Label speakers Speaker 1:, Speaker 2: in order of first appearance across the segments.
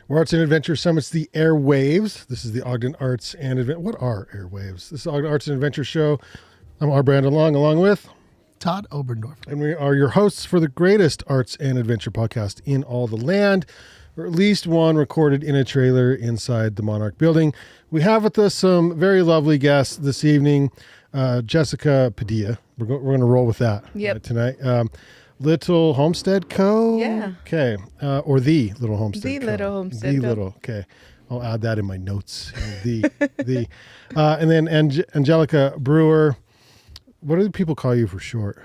Speaker 1: Where Arts and Adventure summits the airwaves. This is the Ogden Arts and Adventure. What are airwaves? This is Ogden Arts and Adventure Show. I'm R. Brandon Long, along with
Speaker 2: Todd Oberndorfer.
Speaker 1: And we are your hosts for the greatest arts and adventure podcast in all the land, or at least one recorded in a trailer inside the Monarch building. We have with us some very lovely guests this evening. Jessica Padilla. We're going to roll with that tonight. Little Homestead Co.
Speaker 3: Yeah.
Speaker 1: Okay. Or the Little Homestead
Speaker 3: The
Speaker 1: Co.
Speaker 3: Little Homestead
Speaker 1: The
Speaker 3: Co.
Speaker 1: Little. Okay. I'll add that in my notes. The. And then Angelica Brewer. What do people call you for short?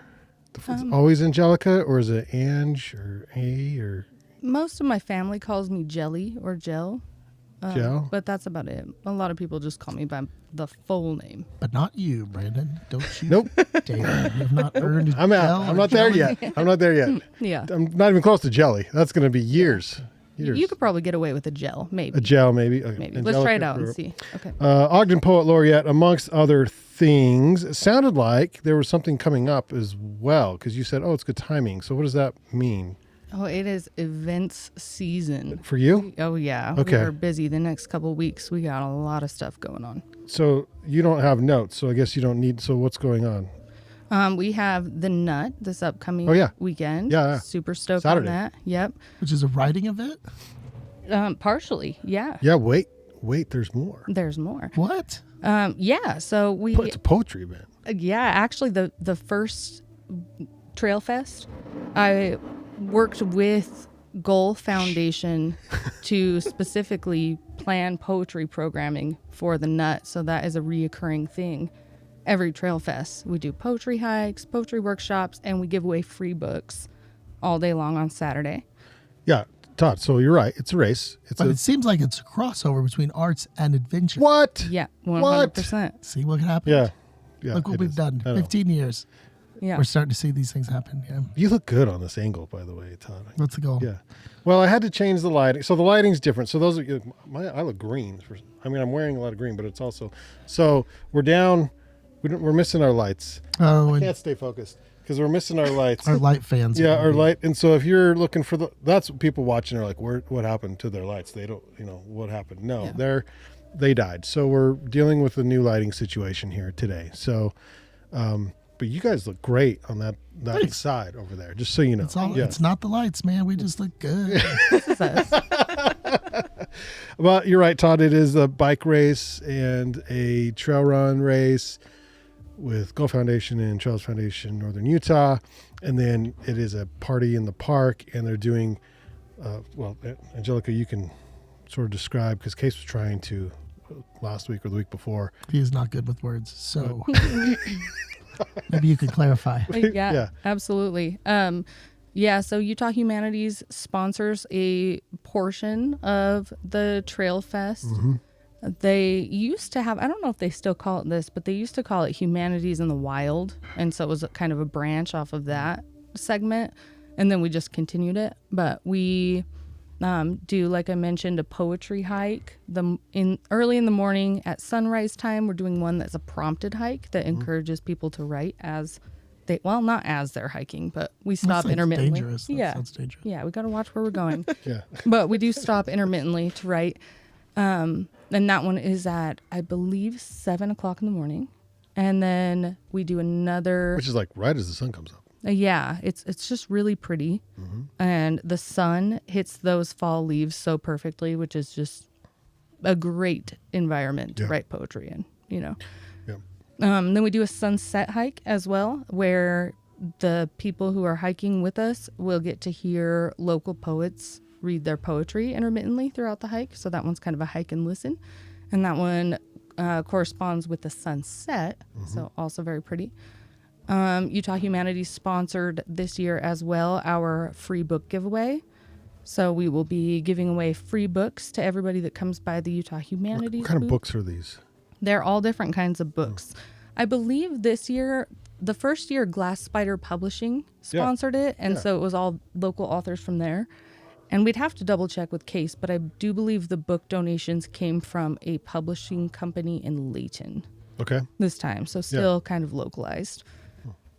Speaker 1: Always Angelica, or is it Ange or A or?
Speaker 3: Most of my family calls me Jelly or Gel.
Speaker 1: Gel?
Speaker 3: But that's about it. A lot of people just call me by the full name.
Speaker 2: But not you, Brandon. Don't you
Speaker 1: Nope.
Speaker 2: dare. You have not earned
Speaker 1: I'm out. I'm not there yet. I'm not there yet.
Speaker 3: Yeah.
Speaker 1: I'm not even close to Jelly. That's going to be years.
Speaker 3: You could probably get away with a Gel, maybe.
Speaker 1: A gel, maybe. Okay.
Speaker 3: Maybe.
Speaker 1: Angelica
Speaker 3: Let's try it out
Speaker 1: Brewer.
Speaker 3: and see. Okay.
Speaker 1: Ogden Poet Laureate, amongst other things. It sounded like there was something coming up as well, because you said, it's good timing. So what does that mean?
Speaker 3: Oh, it is events season.
Speaker 1: For you?
Speaker 3: Oh, yeah.
Speaker 1: Okay.
Speaker 3: We're busy the next couple of weeks. We got a lot of stuff going on.
Speaker 1: So you don't have notes, so I guess you don't need, so what's going on?
Speaker 3: We have the Nut this upcoming weekend.
Speaker 1: Yeah.
Speaker 3: Super stoked
Speaker 1: Saturday.
Speaker 3: on that. Yep.
Speaker 2: Which is a writing event?
Speaker 3: Partially, yeah.
Speaker 1: Yeah, wait, there's more.
Speaker 3: There's more.
Speaker 2: What?
Speaker 3: Yeah, so we...
Speaker 1: It's a poetry event.
Speaker 3: Yeah, actually the first Trail Fest, I worked with Gouls Foundation to specifically plan poetry programming for the Nut. So that is a reoccurring thing. Every Trail Fest, we do poetry hikes, poetry workshops, and we give away free books all day long on Saturday.
Speaker 1: Yeah, Todd, so you're right. It's a race.
Speaker 2: But it seems like it's a crossover between arts and adventure.
Speaker 1: What?
Speaker 3: Yeah, 100%.
Speaker 2: See what happened?
Speaker 1: Yeah.
Speaker 2: Look what
Speaker 1: it
Speaker 2: we've
Speaker 1: is.
Speaker 2: done.
Speaker 1: I know.
Speaker 2: 15 years.
Speaker 3: Yeah.
Speaker 2: We're starting to see these things happen. Yeah.
Speaker 1: You look good on this angle, by the way, Todd.
Speaker 2: What's the goal?
Speaker 1: Yeah. Well, I had to change the lighting. So the lighting's different. So those are, I look green. I'm wearing a lot of green, but it's also, so we're down, we're missing our lights.
Speaker 2: Oh,
Speaker 1: I
Speaker 2: and
Speaker 1: can't stay focused because we're missing our lights.
Speaker 2: our light fans.
Speaker 1: Yeah, our light. And so if you're looking for that's what people watching are like, what happened to their lights? They don't, what happened? No, they died. So we're dealing with a new lighting situation here today. So, but you guys look great on that
Speaker 2: Thanks.
Speaker 1: side over there, just so you know.
Speaker 2: It's not the lights, man. We just look good.
Speaker 3: This is us.
Speaker 1: Well, you're right, Todd. It is a bike race and a trail run race with Gulf Foundation and Trails Foundation Northern Utah. And then it is a party in the park, and they're doing, Angelica, you can sort of describe, because Case was trying to last week or the week before.
Speaker 2: He is not good with words. So maybe you could clarify.
Speaker 3: Yeah, absolutely. So Utah Humanities sponsors a portion of the Trail Fest.
Speaker 1: Mm-hmm.
Speaker 3: They used to have, I don't know if they still call it this, but they used to call it Humanities in the Wild. And so it was kind of a branch off of that segment. And then we just continued it. But we do, like I mentioned, a poetry hike. Early in the morning at sunrise time, we're doing one that's a prompted hike that encourages people to write as not as they're hiking, but we stop intermittently.
Speaker 2: Dangerous. That sounds dangerous.
Speaker 3: Yeah, we got to watch where we're going.
Speaker 1: Yeah.
Speaker 3: But we do stop intermittently to write. And that one is at, I believe, 7:00 in the morning. And then we do another.
Speaker 1: Which is like right as the sun comes up.
Speaker 3: It's just really pretty.
Speaker 1: Mm-hmm.
Speaker 3: And the sun hits those fall leaves so perfectly, which is just a great environment to write poetry in,
Speaker 1: Yeah.
Speaker 3: Then we do a sunset hike as well, where the people who are hiking with us will get to hear local poets read their poetry intermittently throughout the hike. So that one's kind of a hike and listen. And that one corresponds with the sunset.
Speaker 1: Mm-hmm.
Speaker 3: So also very pretty. Utah Humanities sponsored this year as well our free book giveaway. So we will be giving away free books to everybody that comes by the Utah Humanities
Speaker 1: What kind of
Speaker 3: booth.
Speaker 1: books are these?
Speaker 3: They're all different kinds of books. I believe this year, the first year, Glass Spider Publishing sponsored it. And so it was all local authors from there. And we'd have to double check with Case, but I do believe the book donations came from a publishing company in Layton.
Speaker 1: Okay.
Speaker 3: This time. So still kind of localized.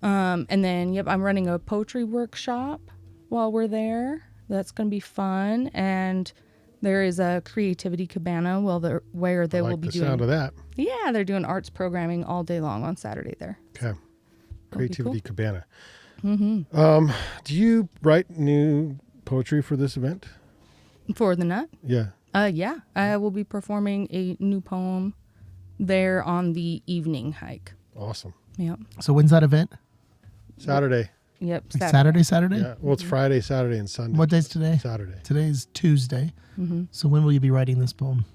Speaker 3: And then, I'm running a poetry workshop while we're there. That's going to be fun. And There is a creativity cabana where they
Speaker 1: I
Speaker 3: will
Speaker 1: like
Speaker 3: be
Speaker 1: the
Speaker 3: doing.
Speaker 1: sound of that.
Speaker 3: Yeah, they're doing arts programming all day long on Saturday there.
Speaker 1: Okay.
Speaker 3: be
Speaker 1: Creativity
Speaker 3: cool.
Speaker 1: Cabana. Mm-hmm. Do you write new poetry for this event?
Speaker 3: For the nut?
Speaker 1: Yeah.
Speaker 3: Yeah. I will be performing a new poem there on the evening hike.
Speaker 1: Awesome.
Speaker 3: Yep.
Speaker 2: So when's that event?
Speaker 1: Saturday.
Speaker 3: Yep.
Speaker 2: Like Saturday?
Speaker 1: Yeah. Well, it's Friday, Saturday, and Sunday.
Speaker 2: What day's today?
Speaker 1: Saturday.
Speaker 2: Today's Tuesday. So when will you be writing this poem?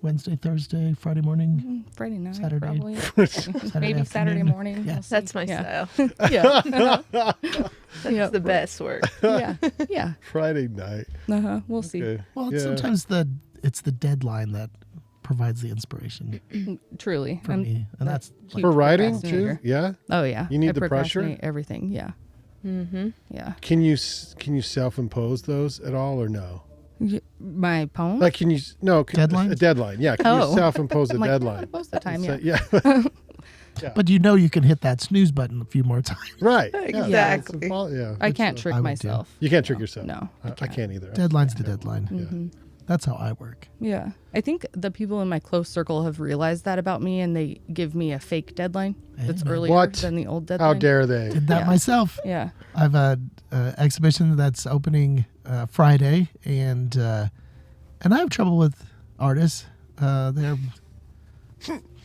Speaker 2: Wednesday, Thursday, Friday morning?
Speaker 3: Friday night,
Speaker 2: Saturday.
Speaker 3: probably.
Speaker 2: Saturday
Speaker 3: Maybe Saturday
Speaker 2: afternoon?
Speaker 3: morning.
Speaker 2: Yeah.
Speaker 3: We'll see.
Speaker 4: That's my
Speaker 3: Yeah.
Speaker 4: style.
Speaker 3: Yeah.
Speaker 4: That's
Speaker 3: Yep.
Speaker 4: the best work.
Speaker 3: Yeah. Yeah.
Speaker 1: Friday night.
Speaker 3: We'll see.
Speaker 1: Okay.
Speaker 2: Well,
Speaker 1: Yeah.
Speaker 2: sometimes it's the deadline that provides the inspiration
Speaker 3: Truly.
Speaker 2: for me. And that's
Speaker 3: huge
Speaker 1: For writing too?
Speaker 3: procrastinator.
Speaker 1: Yeah.
Speaker 3: Oh yeah.
Speaker 1: You need
Speaker 3: I
Speaker 1: the pressure?
Speaker 3: procrastinate Everything. Yeah.
Speaker 4: Mm-hmm.
Speaker 3: Yeah.
Speaker 1: Can you self-impose those at all or no?
Speaker 3: My poem.
Speaker 1: Like, can you
Speaker 2: Deadlines?
Speaker 1: a deadline? Yeah. Can
Speaker 3: Oh.
Speaker 1: you self-impose a
Speaker 3: I'm like,
Speaker 1: deadline?
Speaker 3: most of the time,
Speaker 1: So-
Speaker 3: yeah.
Speaker 1: yeah.
Speaker 2: But you know you can hit that snooze button a few more times.
Speaker 1: Right. Yeah,
Speaker 4: Exactly.
Speaker 1: it's all- yeah.
Speaker 3: I can't trick
Speaker 2: I would do.
Speaker 3: myself.
Speaker 1: You can't trick yourself.
Speaker 3: No.
Speaker 1: I can't either.
Speaker 2: Deadline's the deadline.
Speaker 3: Mm-hmm.
Speaker 2: That's how I work.
Speaker 3: Yeah. I think the people in my close circle have realized that about me, and they give me a fake deadline that's
Speaker 2: Hey.
Speaker 3: earlier
Speaker 1: What?
Speaker 3: than the old deadline.
Speaker 1: How dare they?
Speaker 2: Did that
Speaker 3: Yeah.
Speaker 2: myself.
Speaker 3: Yeah.
Speaker 2: I have a exhibition that's opening Friday, and I have trouble with artists. They're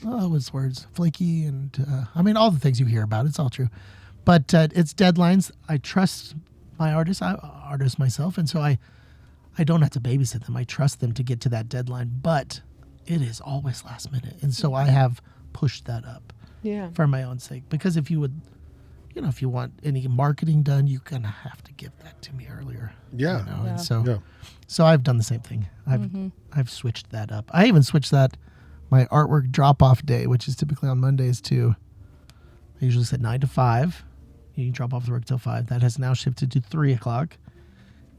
Speaker 2: what's words, flaky, and I mean all the things you hear about. It's all true, but it's deadlines. I trust my artists. I artist myself, and so I don't have to babysit them. I trust them to get to that deadline, but it is always last minute, and so I have pushed that up
Speaker 4: Yeah.
Speaker 2: for my own sake. Because if you would, if you want any marketing done, you're gonna have to give that to me earlier.
Speaker 1: Yeah.
Speaker 2: And
Speaker 3: Yeah.
Speaker 2: so
Speaker 1: Yeah.
Speaker 2: so I've done the same thing. I've switched that up. I even switched that my artwork drop off day, which is typically on Mondays, to I usually said 9 to 5. You can drop off the work till 5. That has now shifted to 3 o'clock.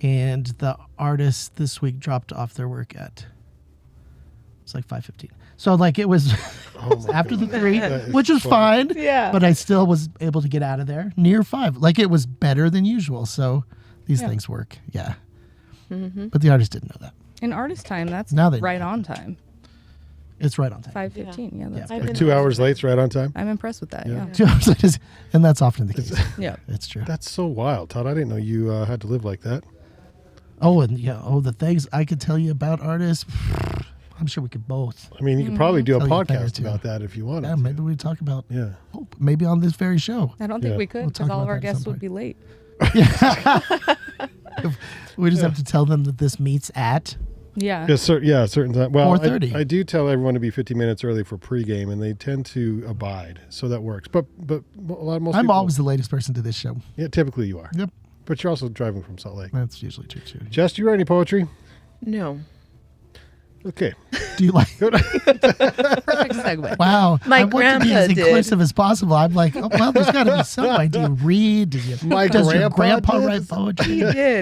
Speaker 2: And the artists this week dropped off their work at it's like 5:15. So like it was after the 3,
Speaker 1: That is
Speaker 2: which was
Speaker 1: funny.
Speaker 2: fine.
Speaker 4: Yeah.
Speaker 2: But I still was able to get out of there near 5. Like it was better than usual. So these
Speaker 3: Yeah.
Speaker 2: things work. Yeah. But the artist didn't know that.
Speaker 3: In artist time, that's
Speaker 2: Now they know.
Speaker 3: right on time.
Speaker 2: It's right on time.
Speaker 3: 5:15. Yeah. That's
Speaker 2: Yeah.
Speaker 4: I've
Speaker 3: good.
Speaker 4: been
Speaker 1: 2 hours late's right on time.
Speaker 3: I'm impressed with that. Yeah.
Speaker 2: 2 hours later, and that's often the case.
Speaker 3: Yeah.
Speaker 2: It's true.
Speaker 1: That's so wild, Todd. I didn't know you had to live like that.
Speaker 2: Oh, and the things I could tell you about artists. I'm sure we could both.
Speaker 1: I mean, you could probably do a
Speaker 2: Tell you a thing or
Speaker 1: podcast
Speaker 2: two.
Speaker 1: about that if you wanted.
Speaker 2: Yeah,
Speaker 1: to.
Speaker 2: maybe we talk about.
Speaker 1: Yeah.
Speaker 2: Oh, maybe on this very show.
Speaker 3: I don't think
Speaker 1: Yeah.
Speaker 3: we could
Speaker 2: We'll
Speaker 3: because
Speaker 2: talk
Speaker 3: all of
Speaker 2: about
Speaker 3: our
Speaker 2: that at
Speaker 3: guests
Speaker 2: some
Speaker 3: would be late.
Speaker 2: We just have to tell them that this meets at.
Speaker 3: Yeah.
Speaker 1: Yeah, certain time. Well,
Speaker 2: 4:30.
Speaker 1: I do tell everyone to be 50 minutes early for pregame, and they tend to abide, so that works. But most
Speaker 2: I'm
Speaker 1: people,
Speaker 2: always the latest person to this show.
Speaker 1: yeah, typically you are.
Speaker 2: Yep,
Speaker 1: But you're also driving from Salt Lake.
Speaker 2: that's usually true too.
Speaker 1: Jess, do you write any poetry?
Speaker 4: No.
Speaker 1: Okay.
Speaker 2: Do you like?
Speaker 3: Perfect segue.
Speaker 2: Wow,
Speaker 4: My
Speaker 2: I want to be
Speaker 4: grandpa
Speaker 2: as
Speaker 4: did.
Speaker 2: inclusive as possible. I'm like, oh, well, there's got to be some way. Do you read? Does your grandpa
Speaker 1: did?
Speaker 2: write poetry?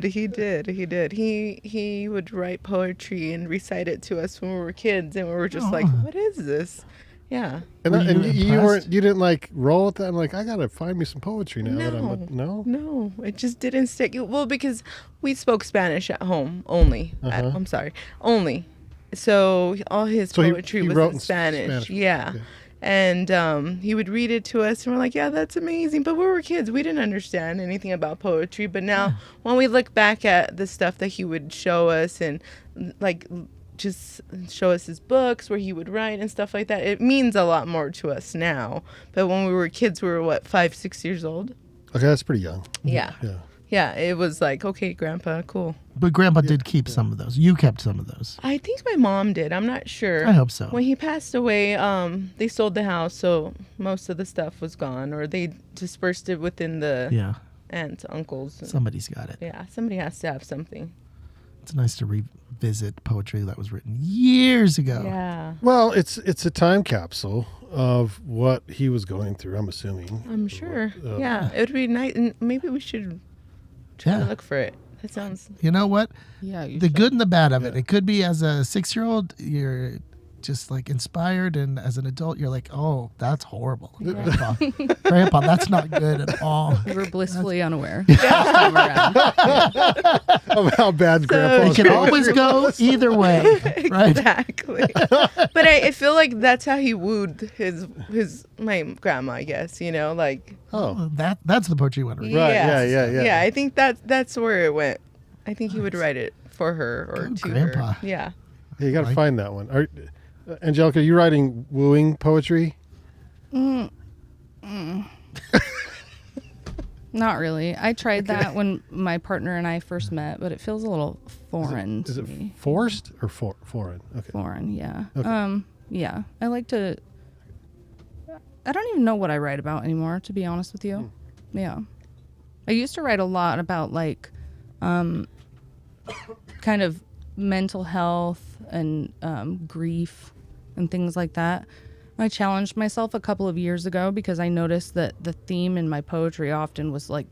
Speaker 4: He did. He would write poetry and recite it to us when we were kids, and we were just like, "What is this?" Yeah.
Speaker 1: And,
Speaker 2: Were you
Speaker 1: you
Speaker 2: impressed?
Speaker 1: you didn't like roll with that. I'm like, I gotta find me some poetry now. That
Speaker 4: No.
Speaker 1: I'm no.
Speaker 4: No, it just didn't stick. Well, because we spoke Spanish at home only.
Speaker 1: Uh-huh.
Speaker 4: I'm sorry, only. So all his
Speaker 1: So he
Speaker 4: poetry
Speaker 1: wrote
Speaker 4: was
Speaker 1: in
Speaker 4: in Spanish.
Speaker 1: Spanish.
Speaker 4: Yeah.
Speaker 1: Okay.
Speaker 4: And he would read it to us, and we're like, yeah, that's amazing. But we were kids. We didn't understand anything about poetry. But now when we look back at the stuff that he would show us and, like, just show us his books where he would write and stuff like that, it means a lot more to us now. But when we were kids, we were, what, 5, 6 years old?
Speaker 1: Okay, that's pretty young.
Speaker 4: Yeah.
Speaker 1: Yeah.
Speaker 4: Yeah, it was like, okay, Grandpa, cool.
Speaker 2: But Grandpa did keep some of those. You kept some of those.
Speaker 4: I think my mom did. I'm not sure.
Speaker 2: I hope so.
Speaker 4: When he passed away, they sold the house, so most of the stuff was gone, or they dispersed it within the
Speaker 2: Yeah,
Speaker 4: aunts, uncles.
Speaker 2: somebody's got it.
Speaker 4: Yeah, somebody has to have something.
Speaker 2: It's nice to revisit poetry that was written years ago.
Speaker 4: Yeah,
Speaker 1: Well, it's a time capsule of what he was going through. I'm assuming.
Speaker 4: I'm sure. Yeah, it would be nice, and maybe we should try to
Speaker 2: Yeah.
Speaker 4: look for it. That sounds.
Speaker 2: You know what?
Speaker 3: Yeah. You
Speaker 2: The
Speaker 3: should.
Speaker 2: good and the bad of it. It could be as a 6-year-old, you're just like inspired, and as an adult you're like, oh, that's horrible, grandpa. Grandpa, that's not good at all.
Speaker 3: We were blissfully unaware.
Speaker 1: Of how bad grandpa's
Speaker 2: It can always go either way, right?
Speaker 4: Exactly. But I feel like that's how he wooed my grandma, I guess, like.
Speaker 1: Oh,
Speaker 2: That's the poetry you want to read.
Speaker 1: Right,
Speaker 4: Yes.
Speaker 1: yeah.
Speaker 4: Yeah, I think that's where it went. I think he would write it for her or
Speaker 2: Go,
Speaker 4: to
Speaker 2: Grandpa.
Speaker 4: her. Yeah.
Speaker 1: Yeah, you got to find that one. Angelica, are you writing wooing poetry?
Speaker 3: Not really. I tried that when my partner and I first met, but it feels a little foreign
Speaker 1: Is
Speaker 3: to
Speaker 1: it
Speaker 3: me.
Speaker 1: forced or foreign? Okay.
Speaker 3: Foreign, yeah.
Speaker 1: Okay.
Speaker 3: Yeah. I like to. I don't even know what I write about anymore, to be honest with you. Yeah. I used to write a lot about like, kind of mental health and grief and things like that. I challenged myself a couple of years ago because I noticed that the theme in my poetry often was like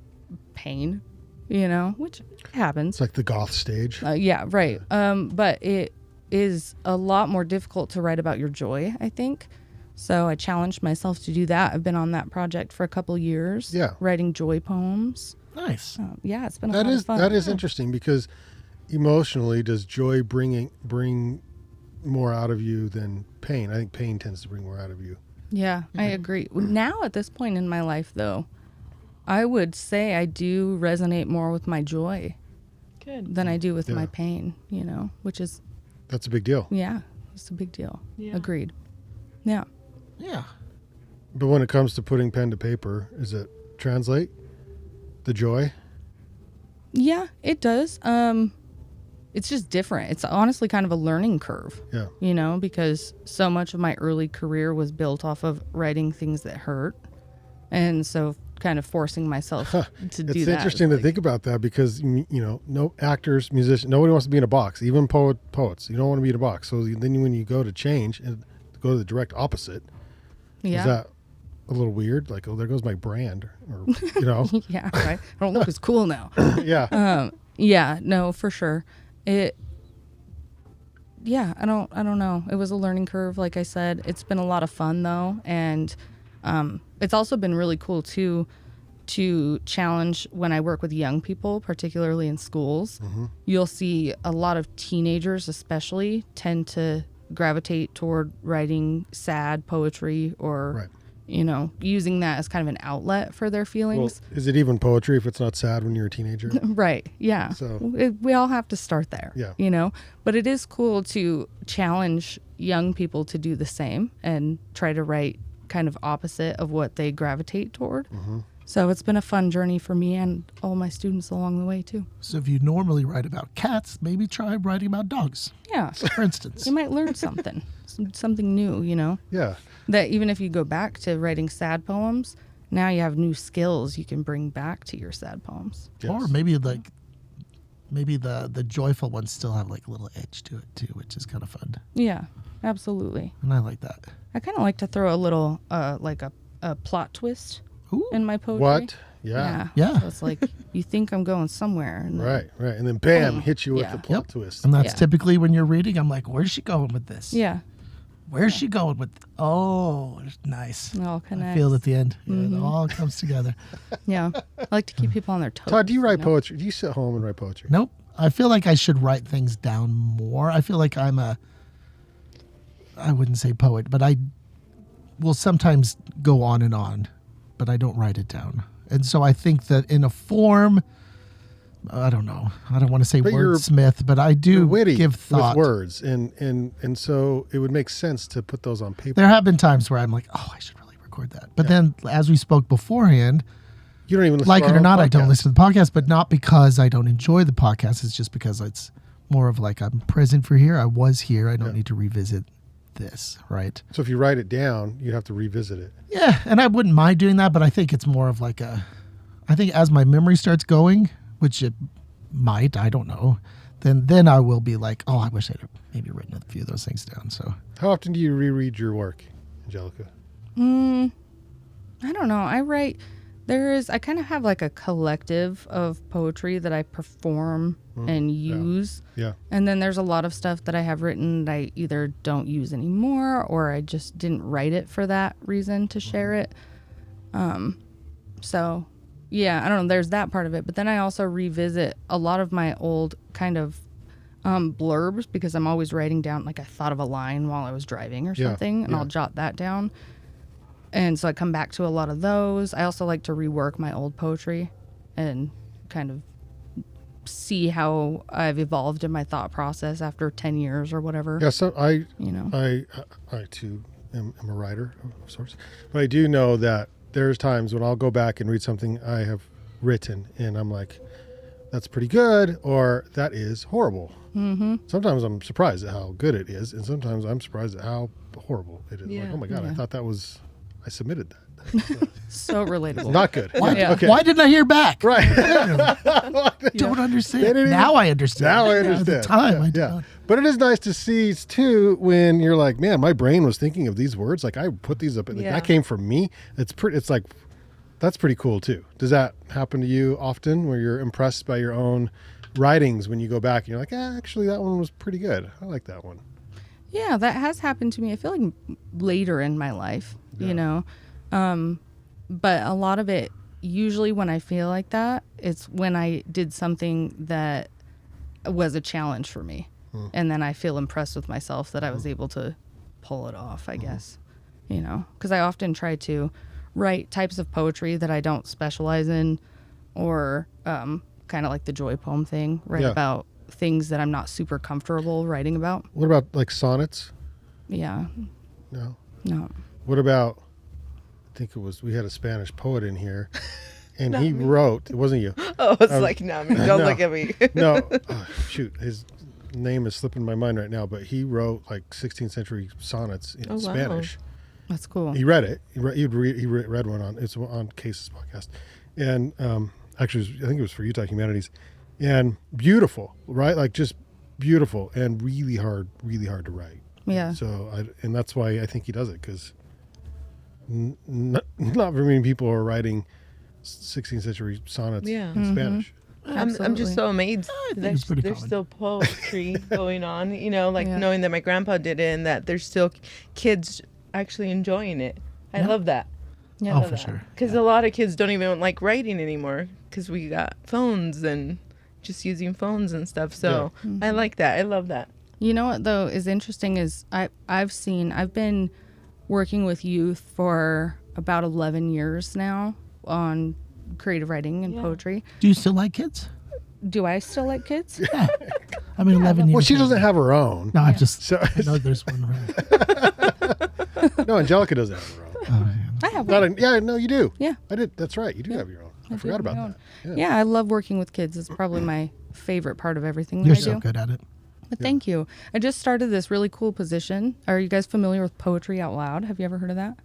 Speaker 3: pain, which happens.
Speaker 1: It's like the goth stage.
Speaker 3: Yeah, right. But it is a lot more difficult to write about your joy, I think. So I challenged myself to do that. I've been on that project for a couple of years.
Speaker 1: Yeah.
Speaker 3: Writing joy poems.
Speaker 2: Nice.
Speaker 3: Yeah, it's been a lot of fun.
Speaker 1: That is interesting because emotionally, does joy bring more out of you than pain? I think pain tends to bring more out of you.
Speaker 3: Yeah, I agree. Now at this point in my life, though, I would say I do resonate more with my joy
Speaker 4: Good.
Speaker 3: than I do with
Speaker 1: Yeah.
Speaker 3: my pain, which is,
Speaker 1: That's a big deal.
Speaker 3: yeah, it's a big deal.
Speaker 4: Yeah.
Speaker 3: Agreed. Yeah.
Speaker 2: Yeah.
Speaker 1: But when it comes to putting pen to paper, does it translate the joy?
Speaker 3: Yeah, it does. It's just different. It's honestly kind of a learning curve,
Speaker 1: Yeah.
Speaker 3: because so much of my early career was built off of writing things that hurt. And so kind of forcing myself to do that.
Speaker 1: It's interesting
Speaker 3: is
Speaker 1: to think about that because, no actors, musicians, nobody wants to be in a box, even poets. You don't want to be in a box. So then when you go to change and go to the direct opposite,
Speaker 3: yeah.
Speaker 1: is that a little weird? Like, oh, there goes my brand, or,
Speaker 3: Yeah, right. I don't look as cool now.
Speaker 1: yeah.
Speaker 3: Yeah, no, for sure. I don't know. It was a learning curve, like I said. It's been a lot of fun though, and it's also been really cool too to challenge when I work with young people, particularly in schools.
Speaker 1: Mm-hmm.
Speaker 3: You'll see a lot of teenagers especially tend to gravitate toward writing sad poetry or
Speaker 1: Right.
Speaker 3: using that as kind of an outlet for their
Speaker 1: Well,
Speaker 3: feelings.
Speaker 1: is it even poetry if it's not sad when you're a teenager?
Speaker 3: Right. Yeah.
Speaker 1: So-
Speaker 3: we all have to start there.
Speaker 1: Yeah.
Speaker 3: But it is cool to challenge young people to do the same and try to write kind of opposite of what they gravitate toward.
Speaker 1: Mm-hmm.
Speaker 3: So it's been a fun journey for me and all my students along the way too.
Speaker 2: So if you normally write about cats, maybe try writing about dogs,
Speaker 3: Yeah.
Speaker 2: for instance.
Speaker 3: You might learn something, something new,
Speaker 1: Yeah.
Speaker 3: that even if you go back to writing sad poems, now you have new skills you can bring back to your sad poems.
Speaker 1: Yes.
Speaker 2: Or maybe the joyful ones still have like a little edge to it too, which is kind of fun.
Speaker 3: Yeah, absolutely.
Speaker 2: And I like that.
Speaker 3: I kind of like to throw a little, like a plot twist
Speaker 2: Ooh.
Speaker 3: in my poetry.
Speaker 1: What? Yeah.
Speaker 2: Yeah.
Speaker 3: So it's like you think I'm going somewhere. And then-
Speaker 1: Right. And then bam, hit you with
Speaker 3: Yeah.
Speaker 1: the plot
Speaker 2: Yep.
Speaker 1: twist.
Speaker 2: And that's
Speaker 3: Yeah.
Speaker 2: typically when you're reading, I'm like, where's she going with this?
Speaker 3: Yeah.
Speaker 2: Where's she going with? Oh, nice.
Speaker 3: It all
Speaker 2: I
Speaker 3: connects.
Speaker 2: feel it at the end. Yeah,
Speaker 3: Mhm.
Speaker 2: it all comes together.
Speaker 3: Yeah. I like to keep people on their toes.
Speaker 1: Todd, do you write
Speaker 3: know?
Speaker 1: poetry? Do you sit home and write poetry?
Speaker 2: Nope. I feel like I should write things down more. I feel like I wouldn't say poet, but I will sometimes go on, but I don't write it down. And so I think that in a form, I don't know. I don't want to say
Speaker 1: But you're-
Speaker 2: wordsmith, but I
Speaker 1: You're
Speaker 2: do
Speaker 1: witty
Speaker 2: give thought.
Speaker 1: with words, and so it would make sense to put those on paper.
Speaker 2: There have been times where I'm like, oh, I should really record that. But
Speaker 1: Yeah.
Speaker 2: then, as we spoke beforehand,
Speaker 1: You don't even listen
Speaker 2: like
Speaker 1: to
Speaker 2: it
Speaker 1: our
Speaker 2: or not,
Speaker 1: own
Speaker 2: I don't
Speaker 1: podcast.
Speaker 2: listen to the podcast, but not because I don't enjoy the podcast. It's just because it's more of like I'm present for here. I was here. I don't
Speaker 1: Yeah.
Speaker 2: need to revisit this, right?
Speaker 1: So if you write it down, you'd have to revisit it.
Speaker 2: Yeah, and I wouldn't mind doing that, but I think it's more of like I think as my memory starts going, which it might, I don't know, then I will be like, oh, I wish I'd maybe written a few of those things down. So
Speaker 1: How often do you reread your work, Angelica?
Speaker 3: I don't know. I kind of have like a collective of poetry that I perform and use.
Speaker 1: Yeah.
Speaker 3: And then there's a lot of stuff that I have written that I either don't use anymore or I just didn't write it for that reason to share it. So, yeah, I don't know. There's that part of it. But then I also revisit a lot of my old kind of blurbs because I'm always writing down, like I thought of a line while I was driving or something, and I'll jot that down. And so I come back to a lot of those. I also like to rework my old poetry and kind of see how I've evolved in my thought process after 10 years or whatever.
Speaker 1: Yeah, so I too am a writer of sorts. But I do know that there's times when I'll go back and read something I have written and I'm like, that's pretty good, or that is horrible. Mm-hmm. Sometimes I'm surprised at how good it is, and sometimes I'm surprised at how horrible it is.
Speaker 4: Yeah.
Speaker 1: Like, oh my God,
Speaker 3: Yeah.
Speaker 1: I thought I submitted that.
Speaker 3: So relatable.
Speaker 1: Not good.
Speaker 2: Why,
Speaker 3: Yeah.
Speaker 1: Okay.
Speaker 2: why didn't I hear back?
Speaker 1: Right.
Speaker 2: Don't understand.
Speaker 1: They didn't
Speaker 2: Now I understand.
Speaker 1: Now I
Speaker 2: At
Speaker 1: understand.
Speaker 2: the time, I did
Speaker 1: Yeah.
Speaker 2: not.
Speaker 1: But it is nice to see too when you're like, man, my brain was thinking of these words. Like I put these up. Like,
Speaker 4: Yeah.
Speaker 1: that came from me. It's like, that's pretty cool too. Does that happen to you often where you're impressed by your own writings when you go back and you're like, actually that one was pretty good. I like that one.
Speaker 3: Yeah, that has happened to me. I feel like later in my life, you know. But a lot of it, usually when I feel like that, it's when I did something that was a challenge for me. And then I feel impressed with myself that I was able to pull it off, I guess. You know, because I often try to write types of poetry that I don't specialize in, or kind of like the joy poem thing, write
Speaker 1: Yeah.
Speaker 3: about things that I'm not super comfortable writing about.
Speaker 1: What about like sonnets?
Speaker 3: Yeah.
Speaker 1: No.
Speaker 3: No.
Speaker 1: What about, I think it was, we had a Spanish poet in here and he wrote, it wasn't you.
Speaker 4: Oh, it's like, no, don't
Speaker 1: No.
Speaker 4: look at me.
Speaker 1: No, shoot, his name is slipping my mind right now, but he wrote like 16th century sonnets in
Speaker 4: Oh, wow.
Speaker 1: Spanish.
Speaker 3: That's cool.
Speaker 1: He read it. He read one on, it's on Case's podcast. And actually, I think it was for Utah Humanities. And beautiful, right? Like just beautiful and really hard to write.
Speaker 3: Yeah.
Speaker 1: So, and that's why I think he does it, because not very many people are writing 16th century sonnets
Speaker 4: Yeah.
Speaker 1: in Spanish.
Speaker 4: I'm just
Speaker 3: Absolutely.
Speaker 4: so amazed.
Speaker 2: it's pretty
Speaker 4: There's
Speaker 2: common.
Speaker 4: still poetry going on, you know, like
Speaker 3: Yeah.
Speaker 4: knowing that my grandpa did it and that there's still kids actually enjoying it. I
Speaker 2: Yeah.
Speaker 4: love that.
Speaker 3: Yeah.
Speaker 2: Oh, for sure.
Speaker 4: Because a lot of kids don't even like writing anymore because we got phones and just using phones and stuff. So I like that. I love that.
Speaker 3: You know what though is interesting is I've been working with youth for about 11 years now on creative writing and poetry.
Speaker 2: Do you still like kids?
Speaker 3: Do I still like kids?
Speaker 2: Yeah. I mean, 11 years.
Speaker 1: Well, she
Speaker 2: later.
Speaker 1: doesn't have her own.
Speaker 2: No, I just
Speaker 1: So,
Speaker 2: I know there's one around.
Speaker 1: no, Angelica doesn't have her own.
Speaker 2: Oh, yeah.
Speaker 3: I have
Speaker 1: Not
Speaker 3: one.
Speaker 1: yeah, no, you do.
Speaker 3: Yeah.
Speaker 1: I did. That's right. You do have your own. I forgot about
Speaker 3: my own.
Speaker 1: that.
Speaker 3: Yeah, I love working with kids. It's probably my favorite part of everything that
Speaker 2: You're
Speaker 3: I
Speaker 2: so
Speaker 3: do.
Speaker 2: good at it.
Speaker 3: But thank you. I just started this really cool position. Are you guys familiar with Poetry Out Loud? Have you ever heard of that?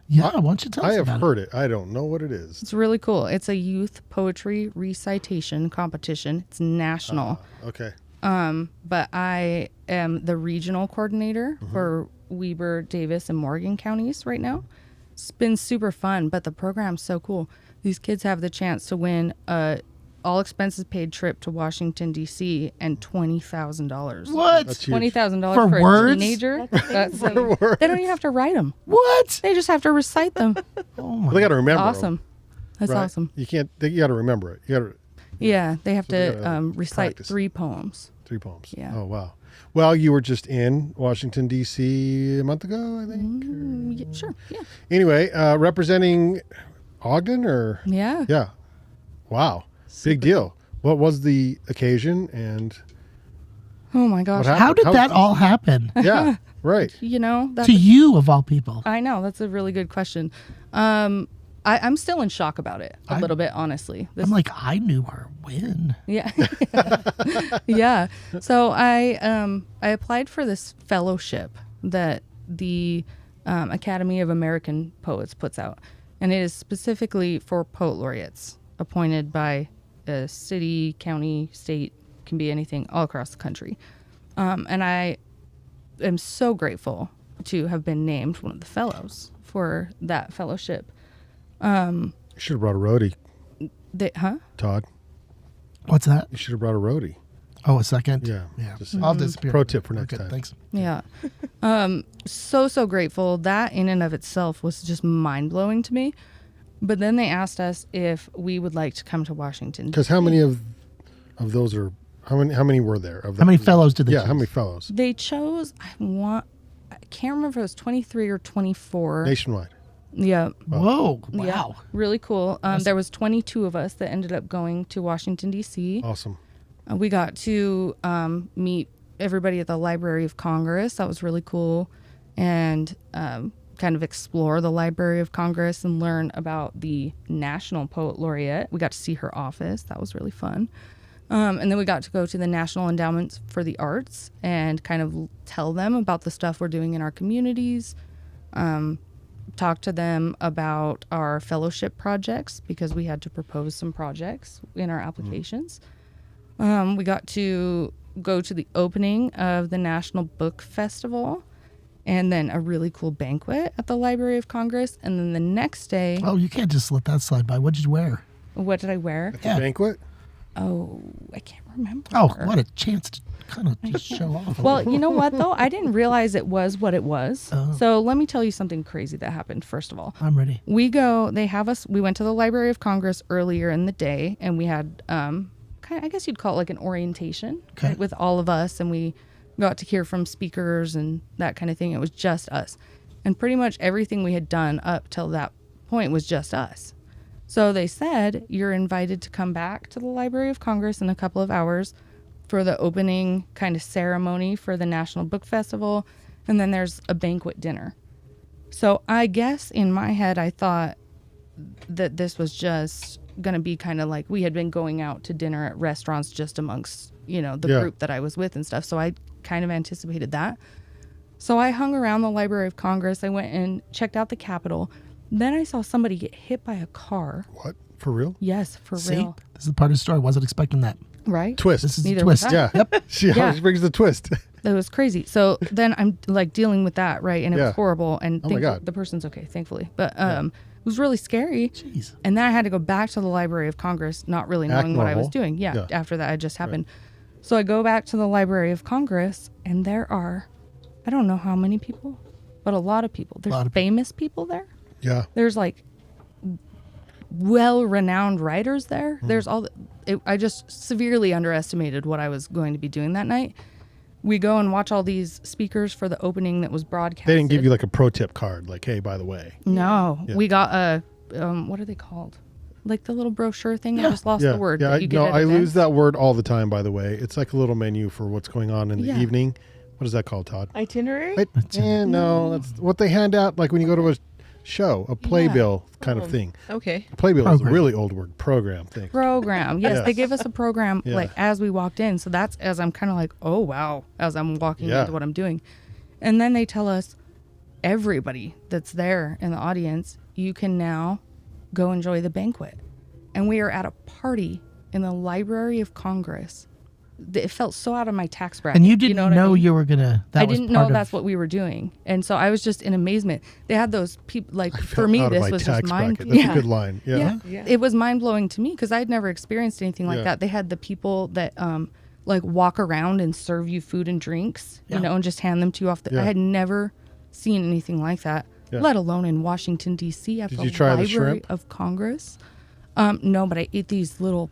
Speaker 2: Yeah, why don't you tell us
Speaker 1: I have
Speaker 2: about
Speaker 1: heard it. I don't know what it is.
Speaker 3: It's really cool. It's a youth poetry recitation competition. It's national.
Speaker 1: Okay.
Speaker 3: But I am the regional coordinator for Weber, Davis, and Morgan counties right now. It's been super fun, but the program's so cool. These kids have the chance to win a all expenses paid trip to Washington, D.C. and $20,000.
Speaker 2: What?
Speaker 1: That's huge.
Speaker 3: $20,000
Speaker 2: For
Speaker 3: for
Speaker 2: words?
Speaker 3: a teenager. That's like,
Speaker 1: words.
Speaker 3: they don't even have to write them.
Speaker 2: What?
Speaker 3: They just have to recite them.
Speaker 2: Oh my.
Speaker 1: They got to remember. 'em,
Speaker 3: Awesome. That's
Speaker 1: right?
Speaker 3: awesome.
Speaker 1: You can't. You got to remember it. You got to
Speaker 3: Yeah, they have
Speaker 1: they
Speaker 3: to
Speaker 1: gotta
Speaker 3: recite
Speaker 1: practice.
Speaker 3: 3 poems.
Speaker 1: 3 poems.
Speaker 3: Yeah.
Speaker 1: Oh wow. Well, you were just in Washington D.C. a month ago, I think.
Speaker 3: Yeah, sure. Yeah.
Speaker 1: Anyway, representing Ogden, or
Speaker 3: Yeah.
Speaker 1: yeah. Wow. Big deal. What was the occasion? And
Speaker 3: Oh my gosh.
Speaker 1: what happened?
Speaker 2: How did that all happen
Speaker 1: Yeah. Right.
Speaker 3: You know, that's
Speaker 2: to you of all people?
Speaker 3: I know that's a really good question. I'm still in shock about it a little bit, honestly. This,
Speaker 2: I'm like, I knew her when.
Speaker 3: yeah, yeah. So I applied for this fellowship that the Academy of American Poets puts out, and it is specifically for poet laureates appointed by a city, county, state, can be anything, all across the country. And I am so grateful to have been named one of the fellows for that fellowship.
Speaker 1: You should have brought a roadie,
Speaker 3: Huh?
Speaker 1: Todd.
Speaker 2: What's that?
Speaker 1: You should have brought a roadie.
Speaker 2: Oh, a second?
Speaker 1: Yeah.
Speaker 2: Yeah.
Speaker 1: Just
Speaker 2: I'll disappear.
Speaker 1: pro tip for next
Speaker 2: Okay,
Speaker 1: time.
Speaker 2: thanks.
Speaker 3: Yeah. So grateful. That in and of itself was just mind blowing to me. But then they asked us if we would like to come to Washington.
Speaker 1: Because how many of those are, how many were there? Of
Speaker 2: How many fellows did they
Speaker 1: Yeah,
Speaker 2: choose?
Speaker 1: how many fellows?
Speaker 3: They chose, I can't remember if it was 23 or 24.
Speaker 1: Nationwide.
Speaker 3: Yeah.
Speaker 2: Whoa.
Speaker 3: Yeah.
Speaker 2: Wow.
Speaker 3: Really cool. There was 22 of us that ended up going to Washington, D.C.
Speaker 1: Awesome.
Speaker 3: We got to meet everybody at the Library of Congress. That was really cool. And kind of explore the Library of Congress and learn about the National Poet Laureate. We got to see her office. That was really fun. And then we got to go to the National Endowments for the Arts and kind of tell them about the stuff we're doing in our communities. Talk to them about our fellowship projects because we had to propose some projects in our applications. We got to go to the opening of the National Book Festival and then a really cool banquet at the Library of Congress. And then the next day,
Speaker 2: Oh, you can't just let that slide by. What did you wear?
Speaker 3: what did I wear?
Speaker 2: Yeah.
Speaker 1: Banquet?
Speaker 3: Oh, I can't remember.
Speaker 2: Oh, what a chance to kind of just show off.
Speaker 3: Well, you know what, though? I didn't realize it was what it was.
Speaker 2: Oh.
Speaker 3: So let me tell you something crazy that happened, first of all.
Speaker 2: I'm ready.
Speaker 3: We went to the Library of Congress earlier in the day, and we had, I guess you'd call it like an orientation
Speaker 2: Okay.
Speaker 3: right, with all of us, and we got to hear from speakers and that kind of thing. It was just us. And pretty much everything we had done up till that point was just us. So they said, you're invited to come back to the Library of Congress in a couple of hours for the opening kind of ceremony for the National Book Festival. And then there's a banquet dinner. So I guess in my head, I thought that this was just going to be kind of like we had been going out to dinner at restaurants just amongst, the
Speaker 1: Yeah.
Speaker 3: group that I was with and stuff. So I kind of anticipated that. So I hung around the Library of Congress. I went and checked out the Capitol. Then I saw somebody get hit by a car.
Speaker 1: What? For real?
Speaker 3: Yes, for
Speaker 2: See?
Speaker 3: real.
Speaker 2: This is part of the story. Wasn't expecting that.
Speaker 3: Right?
Speaker 1: Twist.
Speaker 2: This is
Speaker 3: Neither
Speaker 2: a
Speaker 3: was
Speaker 2: twist.
Speaker 3: I.
Speaker 1: yeah.
Speaker 2: Yep.
Speaker 1: She always brings the twist.
Speaker 3: It was crazy. So then I'm like dealing with that, right? And it
Speaker 1: Yeah.
Speaker 3: was horrible. And
Speaker 1: Oh my God.
Speaker 3: the person's okay, thankfully. But it was really scary.
Speaker 2: Jeez.
Speaker 3: And then I had to go back to the Library of Congress, not really
Speaker 1: Act
Speaker 3: knowing what I was
Speaker 1: normal.
Speaker 3: doing. Yeah,
Speaker 1: Yeah.
Speaker 3: after that had just happened. So I go back to the Library of Congress, and there are, I don't know how many people, but a lot of people. There's
Speaker 2: Lot of
Speaker 3: famous people there.
Speaker 1: Yeah.
Speaker 3: There's like well-renowned writers there. There's all. I just severely underestimated what I was going to be doing that night. We go and watch all these speakers for the opening that was broadcast.
Speaker 1: They didn't give you like a pro tip card, like, hey, by the way.
Speaker 3: No,
Speaker 1: Yeah.
Speaker 3: we got a what are they called? Like the little brochure thing. I
Speaker 2: Yeah.
Speaker 3: just lost
Speaker 1: Yeah.
Speaker 3: the word.
Speaker 1: Yeah.
Speaker 3: that you get at
Speaker 1: I
Speaker 3: events.
Speaker 1: lose that word all the time, by the way. It's like a little menu for what's going on in the
Speaker 3: Yeah.
Speaker 1: evening. What is that called, Todd?
Speaker 4: Itinerary?
Speaker 1: No, that's what they hand out like when you go to a show, a playbill kind of thing.
Speaker 4: Okay.
Speaker 1: Playbill is a
Speaker 2: Program.
Speaker 1: really old word. Program thing.
Speaker 3: Program. Yes,
Speaker 1: Yes.
Speaker 3: they give us a program
Speaker 1: Yeah.
Speaker 3: like as we walked in. So that's as I'm kind of like, oh wow, as I'm walking
Speaker 1: Yeah.
Speaker 3: into what I'm doing. And then they tell us everybody that's there in the audience, you can now go enjoy the banquet. And we are at a party in the Library of Congress. It felt so out of my tax bracket.
Speaker 2: And you didn't
Speaker 3: know what I
Speaker 2: know
Speaker 3: mean?
Speaker 2: you were gonna. That
Speaker 3: I
Speaker 2: was
Speaker 3: didn't
Speaker 2: part
Speaker 3: know
Speaker 2: of,
Speaker 3: that's what we were doing, and so I was just in amazement. They had those people like for
Speaker 1: Felt
Speaker 3: me.
Speaker 1: out of
Speaker 3: This
Speaker 1: my
Speaker 3: was just
Speaker 1: tax
Speaker 3: mind.
Speaker 1: bracket. That's a good line. Yeah.
Speaker 4: Yeah.
Speaker 3: It was mind blowing to me because I'd never experienced anything like
Speaker 1: Yeah.
Speaker 3: that. They had the people that like walk around and serve you food and drinks,
Speaker 2: Yeah.
Speaker 3: and just hand them to you off the.
Speaker 1: Yeah.
Speaker 3: I had never seen anything like that,
Speaker 1: Yeah.
Speaker 3: let alone in Washington D.C. at
Speaker 1: Did
Speaker 3: the
Speaker 1: you try the
Speaker 3: Library
Speaker 1: shrimp?
Speaker 3: of Congress. No, but I ate these little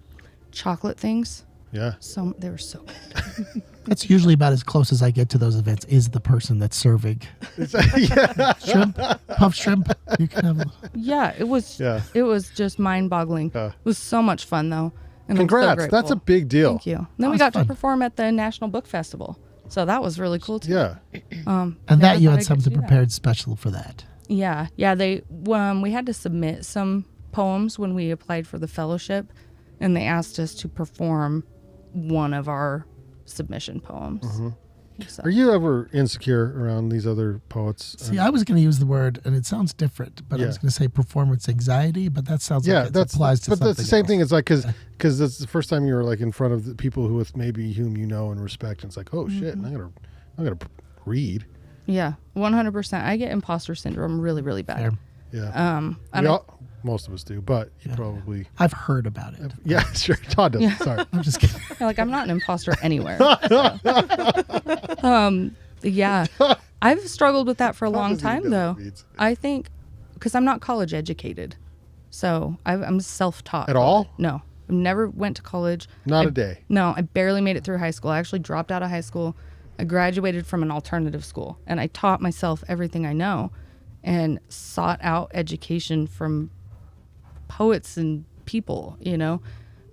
Speaker 3: chocolate things.
Speaker 1: Yeah.
Speaker 3: So they were so good.
Speaker 2: That's usually about as close as I get to those events. Is the person that's serving
Speaker 1: yeah.
Speaker 2: shrimp, puff shrimp? You can have.
Speaker 3: Yeah, it was.
Speaker 1: Yeah.
Speaker 3: It was just mind boggling.
Speaker 1: Yeah.
Speaker 3: It was so much fun though. And I'm so
Speaker 1: Congrats. That's a
Speaker 3: grateful.
Speaker 1: big deal.
Speaker 3: Thank you. Then we
Speaker 2: was
Speaker 3: got
Speaker 2: fun.
Speaker 3: to perform at the National Book Festival. So that was really cool too.
Speaker 1: Yeah.
Speaker 2: And
Speaker 3: Never
Speaker 2: that you
Speaker 3: thought
Speaker 2: had
Speaker 3: I'd get
Speaker 2: something
Speaker 3: to do that.
Speaker 2: prepared special for that.
Speaker 3: Yeah. They we had to submit some poems when we applied for the fellowship, and they asked us to perform one of our submission poems. So-
Speaker 1: Are you ever insecure around these other poets?
Speaker 2: See, I was going to use the word, and it sounds different, but I
Speaker 1: Yeah.
Speaker 2: was going to say performance anxiety, but that sounds
Speaker 1: Yeah,
Speaker 2: like it
Speaker 1: that's
Speaker 2: applies to
Speaker 1: but that's the
Speaker 2: something
Speaker 1: same thing.
Speaker 2: else.
Speaker 1: It's like because that's the first time you were like in front of the people who with maybe whom you know and respect, and it's like, oh shit,
Speaker 3: Mm-hmm.
Speaker 1: I'm gonna read.
Speaker 3: Yeah, 100%. I get imposter syndrome really, really bad.
Speaker 2: Fair.
Speaker 1: Yeah.
Speaker 3: And
Speaker 1: most of us do, but you
Speaker 2: Yeah.
Speaker 1: probably.
Speaker 2: I've heard about it.
Speaker 1: Yeah, sure. Todd doesn't.
Speaker 3: Yeah.
Speaker 1: Sorry.
Speaker 2: I'm just kidding.
Speaker 3: Like, I'm not an imposter anywhere. Yeah. I've struggled with that for a long
Speaker 1: doesn't even
Speaker 3: time,
Speaker 1: know what
Speaker 3: though.
Speaker 1: it means.
Speaker 3: I think because I'm not college educated. So I'm self-taught.
Speaker 1: At all?
Speaker 3: No. I never went to college.
Speaker 1: Not a day.
Speaker 3: No, I barely made it through high school. I actually dropped out of high school. I graduated from an alternative school, and I taught myself everything I know and sought out education from poets and people, you know?